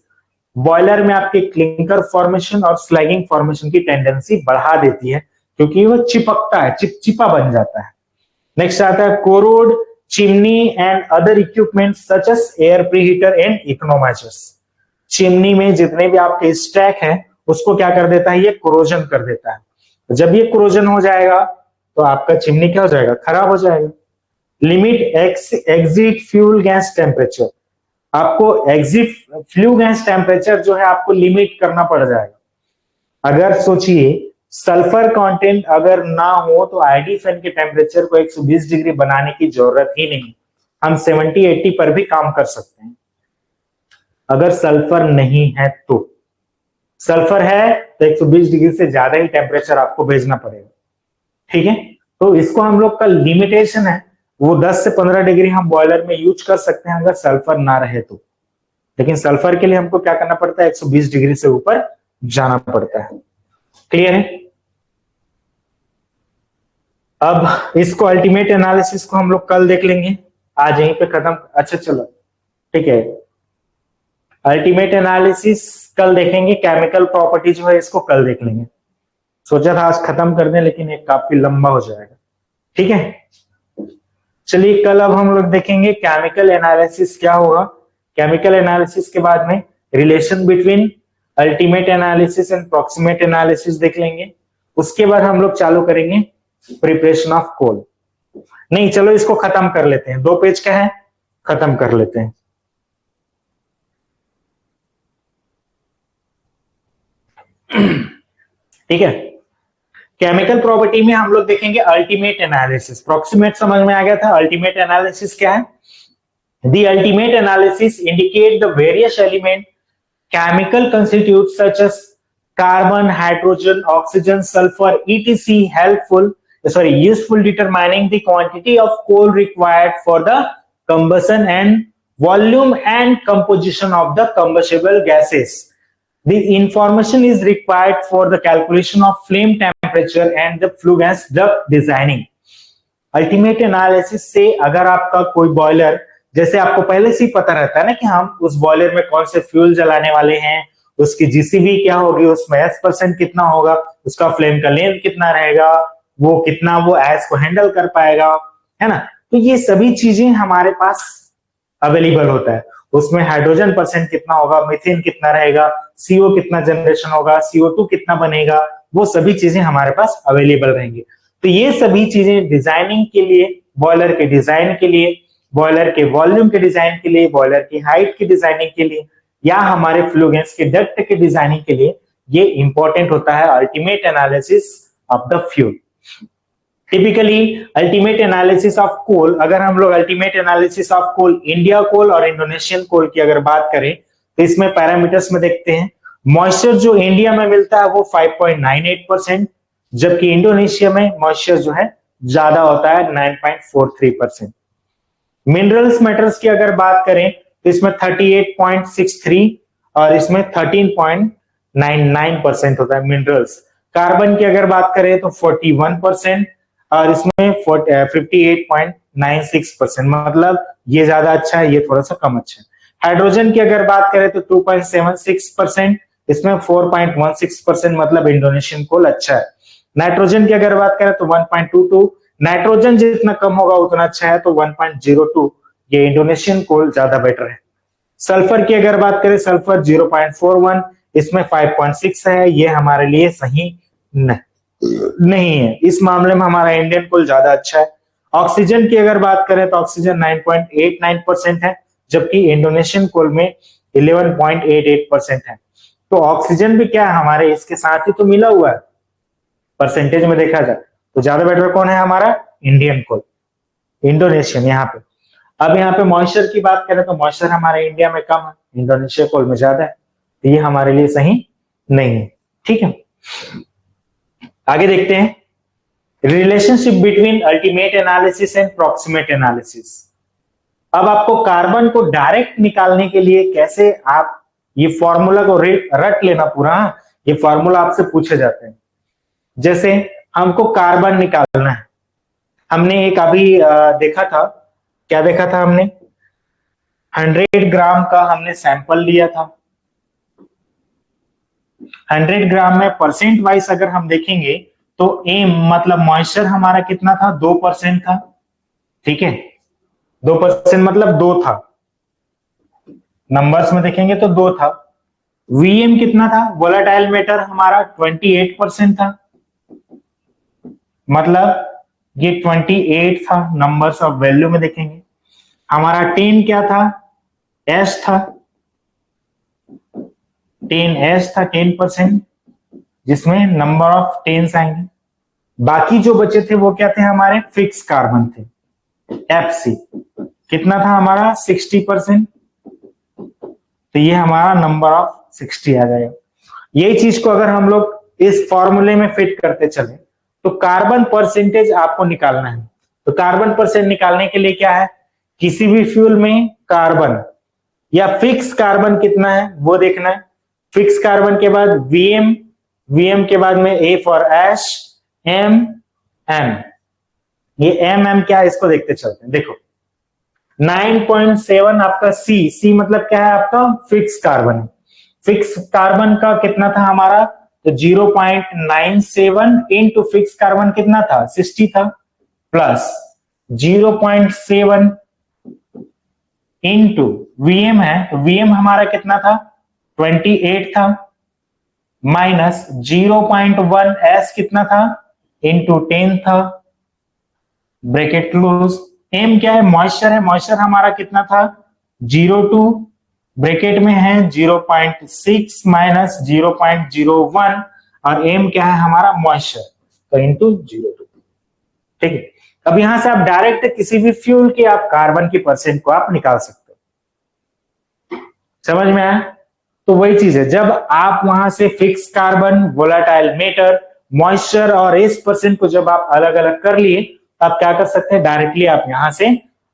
Boiler में आपके क्लिंकर फॉर्मेशन और स्लैगिंग फॉर्मेशन की टेंडेंसी बढ़ा देती है, क्योंकि वो चिपकता है, चिपचिपा बन जाता है। नेक्स्ट आता है corrode chimney and other equipment such as air preheater and economisers. Chimney में जितने भी आपके स्टैक है उसको क्या कर देता है, ये कोरोजन कर देता है। जब ये कोरोजन हो जाएगा तो आपका चिमनी क्या हो जाएगा, खराब हो जाएगा। Limit exit fuel gas temperature, आपको एग्जिट फ्लू गैस टेम्परेचर जो है आपको लिमिट करना पड़ जाएगा। अगर सोचिए सल्फर कंटेंट अगर ना हो तो आईडी फैन के टेम्परेचर को 120 डिग्री बनाने की जरूरत ही नहीं, हम 70-80 पर भी काम कर सकते हैं। अगर सल्फर नहीं है तो, सल्फर है तो 120 डिग्री से ज्यादा ही टेम्परेचर आपको भेजना पड़ेगा। ठीक है, तो इसको हम लोग का लिमिटेशन है वो 10 से 15 डिग्री हम बॉयलर में यूज कर सकते हैं अगर सल्फर ना रहे तो। लेकिन सल्फर के लिए हमको क्या करना पड़ता है, 120 डिग्री से ऊपर जाना पड़ता है। क्लियर है। अब इसको अल्टीमेट एनालिसिस को हम लोग कल देख लेंगे, आज यहीं पे खत्म। अच्छा चलो ठीक है, अल्टीमेट एनालिसिस कल देखेंगे, केमिकल प्रॉपर्टी जो है इसको कल देख लेंगे। सोचा था आज खत्म कर दें लेकिन ये काफी लंबा हो जाएगा। ठीक है, चलिए कल अब हम लोग देखेंगे केमिकल एनालिसिस क्या होगा। केमिकल एनालिसिस के बाद में relation between ultimate analysis and proximate analysis देख लेंगे। उसके बाद हम लोग चालू करेंगे प्रिपरेशन ऑफ कोल। नहीं चलो इसको खत्म कर लेते हैं, 2 पेज का है, खत्म कर लेते हैं। ठीक है, केमिकल प्रॉपर्टी में हम लोग देखेंगे अल्टीमेट एनालिसिस। प्रॉक्सिमेट समझ में आ गया था, अल्टीमेट एनालिसिस क्या है। The ultimate analysis indicate the various element chemical constitutes such as carbon, hydrogen, oxygen, sulfur, etc. useful determining the quantity of coal required for the combustion and volume and composition of the combustible gases. The information is required for the calculation of flame temperature and the flue gas duct designing. Ultimate analysis से अगर आपका कोई boiler, जैसे आपको पहले से ही पता रहता है ना कि हम उस बॉयलर में कौन से फ्यूल जलाने वाले हैं, उसकी जीसीबी क्या होगी, उसमें एस% कितना होगा, उसका फ्लेम का लेंथ कितना रहेगा, वो कितना वो एस को हैंडल कर पाएगा, है ना। तो ये सभी चीजें हमारे पास अवेलेबल होता है। उसमें हाइड्रोजन % कितना होगा, मीथेन कितना रहेगा, सीओ कितना जनरेशन होगा, CO2 कितना बनेगा, वो सभी चीजें हमारे पास अवेलेबल रहेंगी। तो ये सभी चीजें डिजाइनिंग के लिए, बॉयलर के डिजाइन के लिए, बॉयलर के वॉल्यूम के डिजाइन के लिए, बॉयलर की हाइट की डिजाइनिंग के लिए, या हमारे फ्लू गैस के डक्ट के डिजाइनिंग के लिए ये इंपॉर्टेंट होता है ultimate analysis of the fuel. Typically ultimate analysis of coal, अगर हम लोग ultimate analysis of coal, India coal और इंडोनेशियन कोल की अगर बात करें तो इसमें पैरामीटर्स में देखते हैं। मॉइस्चर जो इंडिया में मिलता है वो 5.98%, जबकि इंडोनेशिया में मॉइस्चर जो है ज्यादा होता है 9.43%। मिनरल्स मेटल्स की अगर बात करें तो इसमें 38.63 और इसमें 13.99% होता है मिनरल्स। कार्बन की अगर बात करें तो 41% और इसमें 58.96%, मतलब ये ज्यादा अच्छा है, ये थोड़ा सा कम अच्छा है। हाइड्रोजन की अगर बात करें तो 2.76%, इसमें 4.16%, मतलब इंडोनेशियन कोल अच्छा है। नाइट्रोजन की अगर बात करें तो 1.22, नाइट्रोजन जितना कम होगा उतना अच्छा है, तो 1.02, ये इंडोनेशियन कोल ज्यादा बेटर है। सल्फर की अगर बात करें, सल्फर 0.41, इसमें 5.6 है, ये हमारे लिए सही नहीं है। इस मामले में हमारा इंडियन कोल ज्यादा अच्छा है। ऑक्सीजन की अगर बात करें तो ऑक्सीजन 9.89% है, जबकि इंडोनेशियन कोल में 11.88% है। तो ऑक्सीजन भी क्या है, हमारे इसके साथ ही तो मिला हुआ है, परसेंटेज में देखा जाए तो ज्यादा बेटर कौन है, हमारा इंडियन कोल, इंडोनेशियन। यहाँ पे अब यहाँ पे मॉइस्चर की बात करें तो मॉइस्चर हमारे इंडिया में कम है, इंडोनेशिया कोल में ज्यादा है, तो ये हमारे लिए सही नहीं है। ठीक है, आगे देखते हैं relationship between ultimate analysis and proximate analysis. अब आपको कार्बन को डायरेक्ट निकालने के लिए कैसे आप ये फॉर्मूला को रट लेना पूरा, ये फॉर्मूला आपसे पूछे जाते हैं। जैसे हमको कार्बन निकालना है, हमने एक अभी देखा था, क्या देखा था हमने, 100 ग्राम का हमने सैंपल लिया था। 100 ग्राम में परसेंट वाइज अगर हम देखेंगे तो एम मतलब मॉइस्चर हमारा कितना था, 2% था। ठीक है, 2% मतलब 2 था, नंबर्स में देखेंगे तो 2 था। वीएम कितना था, वोलेटाइल मैटर हमारा 28% था, मतलब ये 28 था, नंबर्स ऑफ वैल्यू में देखेंगे। हमारा 10 क्या था, एस था, 10s था, 10%, जिसमें नंबर ऑफ टेन्स आएंगे। बाकी जो बचे थे वो क्या थे, हमारे फिक्स कार्बन थे, एफसी कितना था हमारा, 60%, तो ये हमारा नंबर ऑफ 60 आ जाएगा। यही चीज को अगर हम लोग इस फॉर्मूले में फिट करते चले तो कार्बन परसेंटेज आपको निकालना है। तो कार्बन परसेंट निकालने के लिए क्या है, किसी भी फ्यूल में कार्बन या फिक्स कार्बन कितना है वो देखना है। फिक्स कार्बन के बाद वीएम, वीएम के बाद में a for ash, M, M, ये एम एम क्या है इसको देखते चलते हैं। देखो 9.7 आपका सी, सी मतलब क्या है आपका, फिक्स कार्बन है। फिक्स कार्बन का कितना था हमारा, तो 0.97 इंटू फिक्स कार्बन कितना था, 60 था, प्लस 0.7 इंटू वीएम है, तो वीएम हमारा कितना था, 28 था, माइनस 0.1 एस कितना था, इंटू 10 था, ब्रैकेट क्लोज। एम क्या है, मॉइस्चर है, मॉइस्चर हमारा कितना था, 0.2, ब्रैकेट में है 0.6 माइनस 0.01, और एम क्या है हमारा, मॉइस्चर, तो इंटू 0.2। ठीक है, अब यहां से आप डायरेक्ट किसी भी फ्यूल के आप कार्बन की परसेंट को आप निकाल सकते हो। समझ में आया, तो वही चीज है, जब आप वहां से fix carbon, volatile matter, moisture और एस परसेंट को जब आप अलग अलग कर लिए, तो आप क्या कर सकते हैं, डायरेक्टली आप यहां से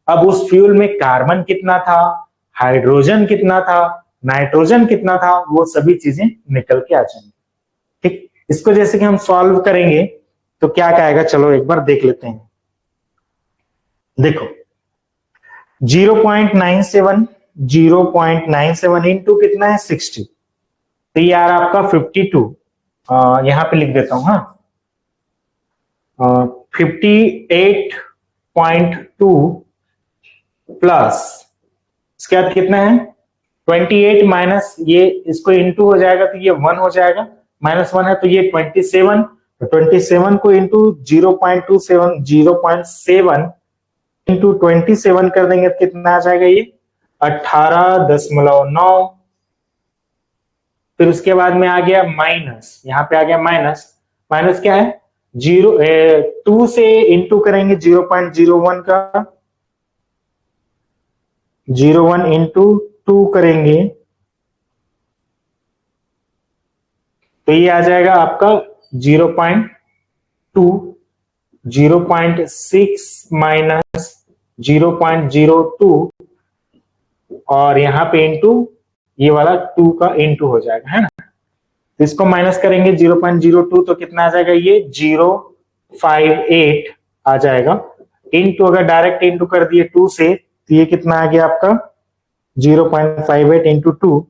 अब उस फ्यूल में कार्बन कितना था, हाइड्रोजन कितना था, नाइट्रोजन कितना था, वो सभी चीजें निकल के आ जाएंगी। ठीक, इसको जैसे कि हम सॉल्व करेंगे तो क्या कहेगा, चलो एक बार देख लेते हैं। देखो 0.97, 0.97 इंटू कितना है, 60, तो ये यार आपका 52, यहां पे लिख देता हूं, हाँ 58.2 प्लस इसके बाद कितना है, 28 माइनस ये इसको इंटू हो जाएगा तो ये 1 हो जाएगा, -1 है तो ये 27, तो 27 को इंटू 0.27, 0.7 इंटू 27 कर देंगे तो कितना आ जाएगा, ये 18.9। फिर उसके बाद में आ गया माइनस, यहां पे आ गया माइनस, माइनस क्या है, 2 से इंटू करेंगे 0.01 का, 01 इंटू 2 करेंगे तो ये आ जाएगा आपका 0.2, 0.6 माइनस 0.02 और यहाँ पे इंटू ये वाला 2 का इंटू हो जाएगा, है ना। तो इसको माइनस करेंगे 0.02 तो कितना आ जाएगा, ये 058 आ जाएगा। इंटू अगर डायरेक्ट इंटू कर दिए 2 से तो ये कितना आ गया आपका 0.58 इंटू 2,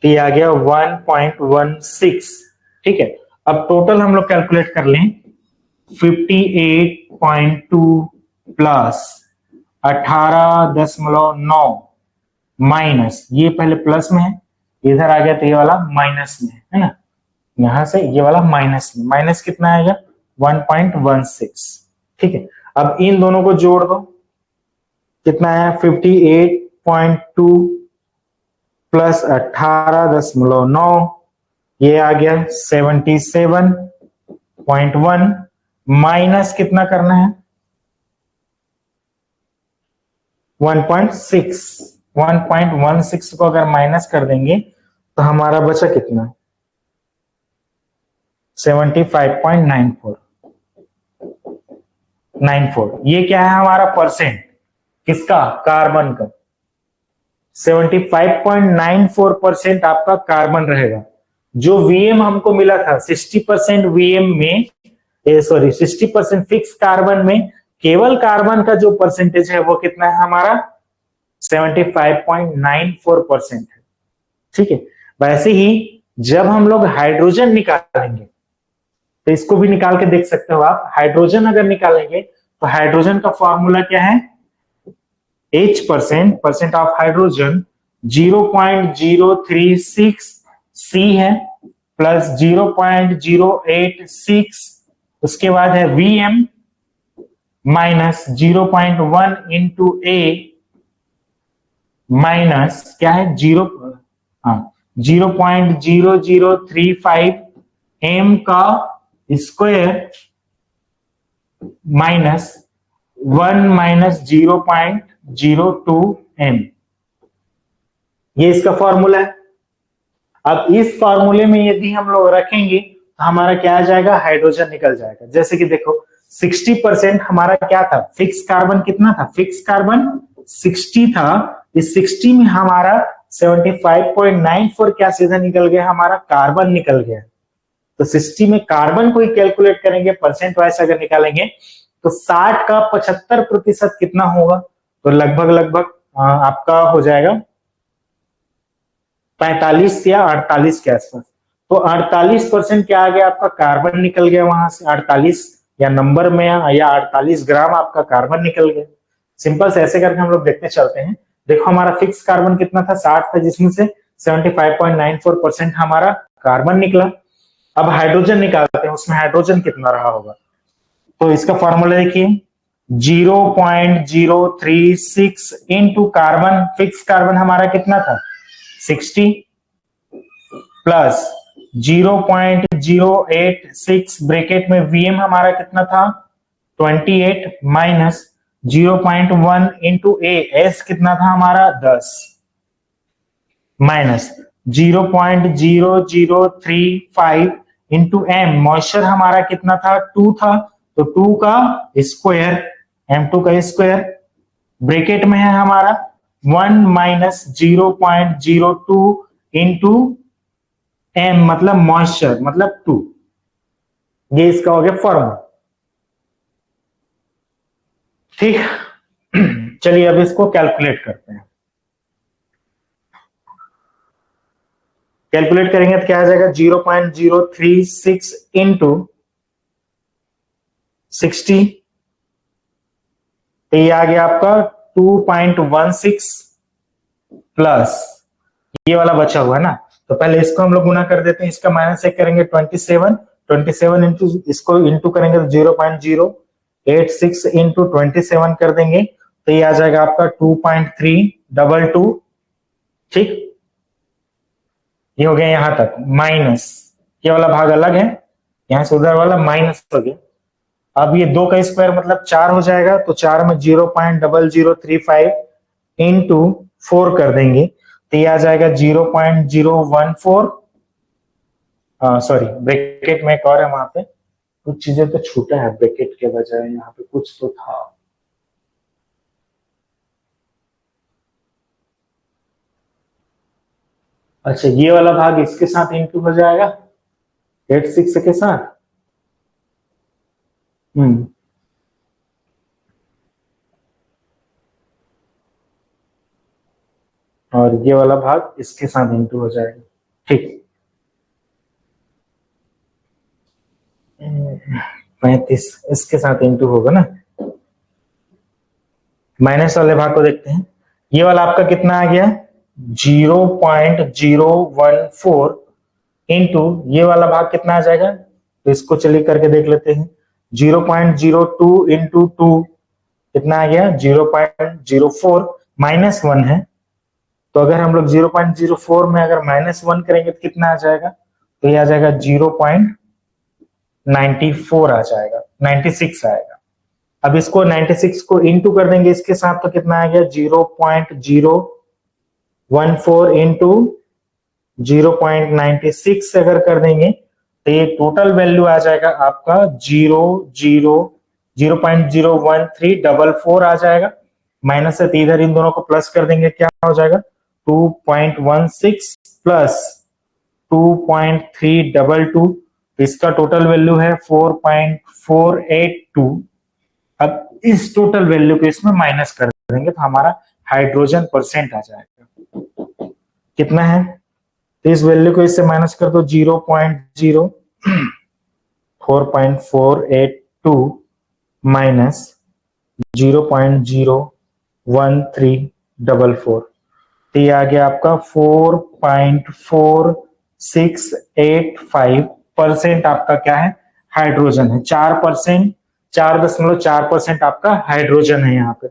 तो ये आ गया 1.16। ठीक है, अब टोटल हम लोग कैलकुलेट कर लें। 58.2 प्लस 18.9 माइनस, ये पहले प्लस में है, इधर आ गया तो ये वाला माइनस में है ना, यहां से ये वाला माइनस में, माइनस कितना आएगा 1.16। ठीक है, अब इन दोनों को जोड़ दो, कितना आया 58.2 प्लस 18.9, ये आ गया 77.1 माइनस कितना करना है 1.6। 1.16 को अगर माइनस कर देंगे तो हमारा बचा कितना 75.94। ये क्या है हमारा परसेंट, किसका, कार्बन का। 75.94% आपका कार्बन रहेगा। जो वीएम हमको मिला था 60% वीएम में, 60% फिक्स कार्बन में, केवल कार्बन का जो परसेंटेज है वो कितना है हमारा 75.94% है। ठीक है, वैसे ही जब हम लोग हाइड्रोजन निकालेंगे तो इसको भी निकाल के देख सकते हो आप। हाइड्रोजन अगर निकालेंगे तो हाइड्रोजन का फॉर्मूला क्या है, H percent of hydrogen 0.036 C है प्लस 0.086, उसके बाद है Vm minus 0.1 into A minus क्या है 0.0035 M का स्क्वायर माइनस 1 माइनस 0.02 M, ये इसका फॉर्मूला है। अब इस फॉर्मूले में यदि हम लोग रखेंगे तो हमारा क्या आ जाएगा, हाइड्रोजन निकल जाएगा। जैसे कि देखो 60% हमारा क्या था, फिक्स कार्बन कितना था, फिक्स कार्बन 60 था, इस 60 में हमारा 75.94 क्या सीधा निकल गया, हमारा कार्बन निकल गया। तो 60 में कार्बन को ही कैलकुलेट करेंगे, परसेंट वाइज अगर निकालेंगे तो 60 का 75% कितना होगा, तो लगभग आपका हो जाएगा 45 या 48 के आसपास। तो 48% क्या आ गया आपका, कार्बन निकल गया वहां से, 48 या नंबर में या 48 ग्राम आपका कार्बन निकल गया। सिंपल से ऐसे करके हम लोग देखते चलते हैं। देखो हमारा फिक्स कार्बन कितना था 60 था, जिसमें से 75.94% हमारा कार्बन निकला। अब हाइड्रोजन निकालते हैं, उसमें हाइड्रोजन कितना रहा होगा, तो इसका फॉर्मूला देखिए 0.036 इंटू कार्बन, फिक्स कार्बन हमारा कितना था 60 प्लस 0.086 ब्रैकेट में Vm हमारा कितना था 28 माइनस 0.1 इंटू एस कितना था हमारा 10 माइनस 0.0035 इंटू एम, मॉइस्चर हमारा कितना था 2 था, तो 2 का स्क्वायर, M2 का स्क्वायर, ब्रैकेट में है हमारा 1 माइनस 0.02 इंटू एम मतलब मॉइस्चर मतलब 2। ये इसका हो गया फॉर्मूला। ठीक, चलिए अब इसको कैलकुलेट करते हैं। कैलकुलेट करेंगे तो क्या आ जाएगा 0.036 इंटू 60, तो ये आ गया आपका 2.16 प्लस ये वाला बचा हुआ है ना, तो पहले इसको हम लोग गुना कर देते हैं, इसका माइनस एक करेंगे 27 इंटू इसको इंटू करेंगे तो 0.086 इंटू 27 कर देंगे तो ये आ जाएगा आपका 2.322। ठीक, ये हो गया यहां तक, माइनस ये वाला भाग अलग है, यहां से उधर वाला माइनस हो गया। अब ये 2 का स्क्वायर मतलब 4 हो जाएगा, तो 4 में 0.0035 इंटू 4 कर देंगे तो ये आ जाएगा 0.014 सॉरी, ब्रैकेट में एक और है, वहां पे कुछ चीजें तो छूटा है ब्रैकेट के बजाय, यहाँ पे कुछ तो था। अच्छा, ये वाला भाग इसके साथ इंटू हो जाएगा 86 के साथ। और ये वाला भाग इसके साथ इंटू हो जाएगा। ठीक, 35 इसके साथ इंटू होगा ना। माइनस वाले भाग को देखते हैं। ये वाला आपका कितना आ गया, 0.014 इंटू ये वाला भाग कितना आ जाएगा, तो इसको चलिए करके देख लेते हैं। 0.02 इंटू 2 कितना आ गया, 0.04, माइनस 1 है, तो अगर हम लोग 0.04 में अगर माइनस 1 करेंगे तो कितना आ जाएगा, तो ये आ जाएगा 0.94 आ जाएगा, 96 आएगा। अब इसको 96 को इंटू कर देंगे इसके साथ, तो कितना आ गया, 0.014 इंटू 0.96 अगर कर देंगे तो ये टोटल वैल्यू आ जाएगा आपका 0.01344 आ जाएगा। माइनस से इधर इन दोनों को प्लस कर देंगे, क्या हो जाएगा 2.16 प्लस 2.322, इसका टोटल वैल्यू है 4.482। अब इस टोटल वैल्यू को इसमें माइनस कर देंगे तो हमारा हाइड्रोजन परसेंट आ जाएगा, कितना है, तो इस वैल्यू को इससे माइनस कर दो, 4.482 माइनस 0.01344, तो ये आ गया आपका 4.4685% आपका क्या है, हाइड्रोजन है। 4%, 4.4% आपका हाइड्रोजन है यहाँ पे।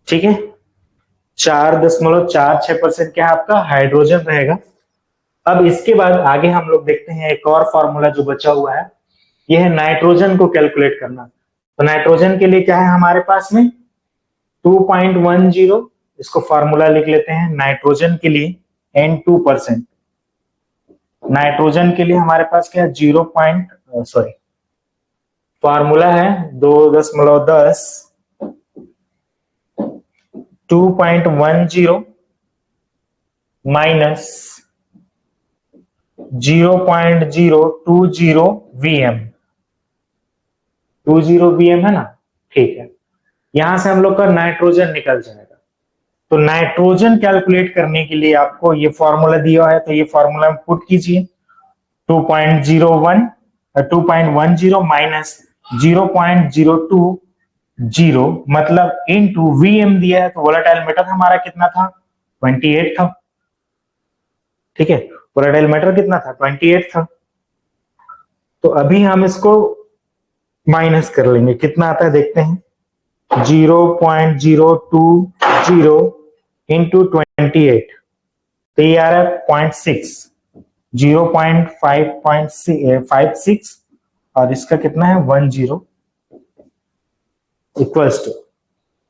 ठीक है, 4.46% क्या है आपका हाइड्रोजन रहेगा। अब इसके बाद आगे हम लोग देखते हैं एक और फॉर्मूला जो बचा हुआ है, यह है नाइट्रोजन को कैलकुलेट करना। तो नाइट्रोजन के लिए क्या है हमारे पास में 2.10, इसको फॉर्मूला लिख लेते हैं नाइट्रोजन के लिए N2%। नाइट्रोजन के लिए हमारे पास क्या है 0. सॉरी, फॉर्मूला है 2.10 2.10 माइनस 0.020 Vm, 20 Vm है ना, ठीक है। यहां से हम लोग का नाइट्रोजन निकल जाएगा। तो नाइट्रोजन कैलकुलेट करने के लिए आपको ये फॉर्मूला दिया है, तो ये फॉर्मूला पुट कीजिए 2.10 माइनस 0.020 मतलब इनटू Vm दिया है, तो वोलेटाइल मैटर हमारा कितना था 28 था, ठीक है, वोलेटाइल मैटर कितना था 28 था। तो अभी हम इसको माइनस कर लेंगे, कितना आता है देखते हैं, 0.020 इंटू 28, तो ये आ रहा है 0.6, 0.556 और इसका कितना है 10 इक्वल्स टू।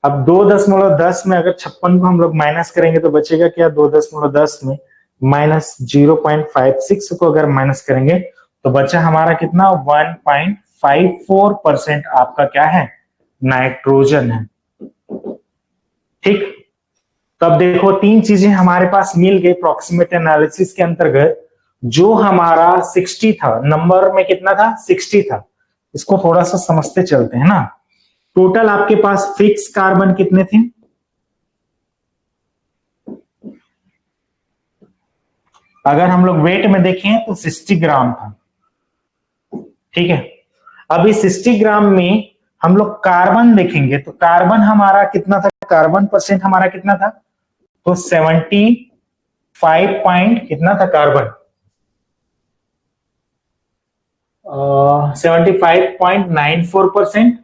अब 2.10 में अगर 56 को हम लोग माइनस करेंगे तो बचेगा क्या, 2.10 में माइनस 0.56 को अगर माइनस करेंगे तो बचा हमारा कितना 1.54% आपका क्या है नाइट्रोजन है। ठीक, तब देखो तीन चीजें हमारे पास मिल गई प्रॉक्सिमेट एनालिसिस के अंतर्गत। जो हमारा 60 था, नंबर में कितना था 60 था, इसको थोड़ा सा समझते चलते हैं ना। टोटल आपके पास फिक्स कार्बन कितने थे, अगर हम लोग वेट में देखें तो 60 ग्राम था, ठीक है। अब इस 60 ग्राम में हम लोग कार्बन देखेंगे तो कार्बन हमारा कितना था, कार्बन परसेंट हमारा कितना था, तो 75 पॉइंट कितना था कार्बन, 75.94%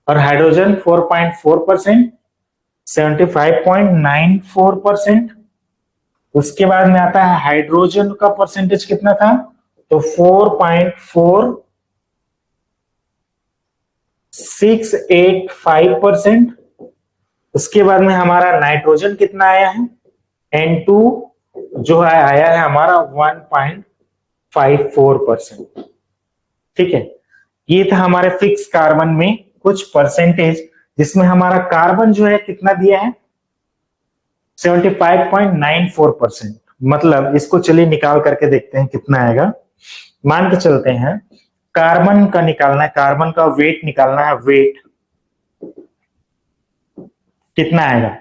और हाइड्रोजन 4.4%, 75.94%, उसके बाद में आता है हाइड्रोजन का परसेंटेज कितना था, तो 4.4685%। उसके बाद में हमारा नाइट्रोजन कितना आया है, N2 जो है आया है हमारा 1.54%। ठीक है, ये था हमारे फिक्स कार्बन में कुछ परसेंटेज, जिसमें हमारा कार्बन जो है कितना दिया है 75.94%। मतलब इसको चलिए निकाल करके देखते हैं कितना आएगा। मान के चलते हैं कार्बन का निकालना है, कार्बन का वेट निकालना है, वेट कितना आएगा।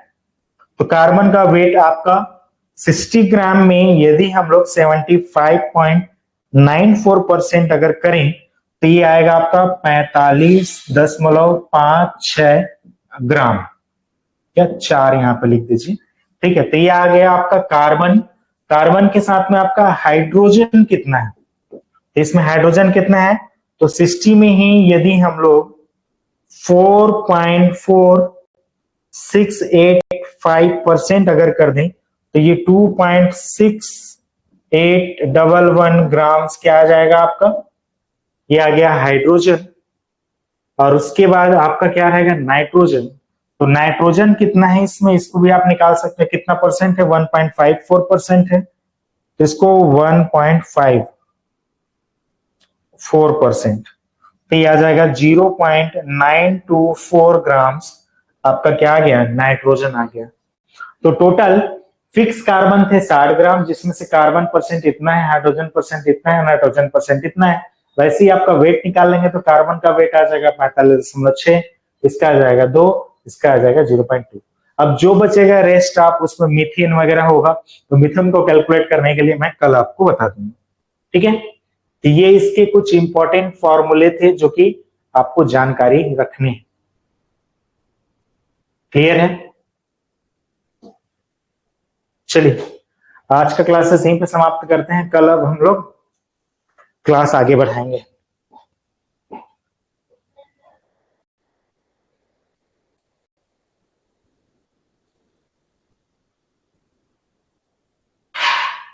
तो कार्बन का वेट आपका 60 ग्राम में यदि हम लोग 75.94% अगर करें तो ये आएगा आपका 45.56 ग्राम, या 4 यहां पे लिख दीजिए। ठीक है, तो ये आ गया आपका कार्बन। कार्बन के साथ में आपका हाइड्रोजन कितना है, तो इसमें हाइड्रोजन कितना है, तो 60 में ही यदि हम लोग 4.4685% अगर कर दें तो ये 2.6811 ग्राम्स क्या आ जाएगा आपका, ये आ गया हाइड्रोजन। और उसके बाद आपका क्या रहेगा नाइट्रोजन। तो नाइट्रोजन कितना है इसमें, इसको भी आप निकाल सकते हैं, कितना परसेंट है 1.54% है, तो इसको 1.54%, तो ये आ जाएगा 0.924 ग्राम्स आपका क्या आ गया नाइट्रोजन आ गया। तो टोटल फिक्स कार्बन थे 60 ग्राम, जिसमें से कार्बन परसेंट इतना है, हाइड्रोजन परसेंट इतना है, नाइट्रोजन परसेंट इतना है। वैसे ही आपका वेट निकाल लेंगे तो कार्बन का वेट आ जाएगा 45.6, इसका आ जाएगा 2, इसका आ जाएगा 0.2। अब जो बचेगा रेस्ट आप उसमें मीथेन वगैरह होगा, तो मीथेन को कैलकुलेट करने के लिए मैं कल आपको बता दूंगा। ठीक है, तो ये इसके कुछ इंपॉर्टेंट फॉर्मूले थे जो कि आपको जानकारी रखने हैं। क्लियर है, चलिए आज का क्लासेस यहीं पे समाप्त करते हैं, कल अब हम लोग क्लास आगे बढ़ाएंगे।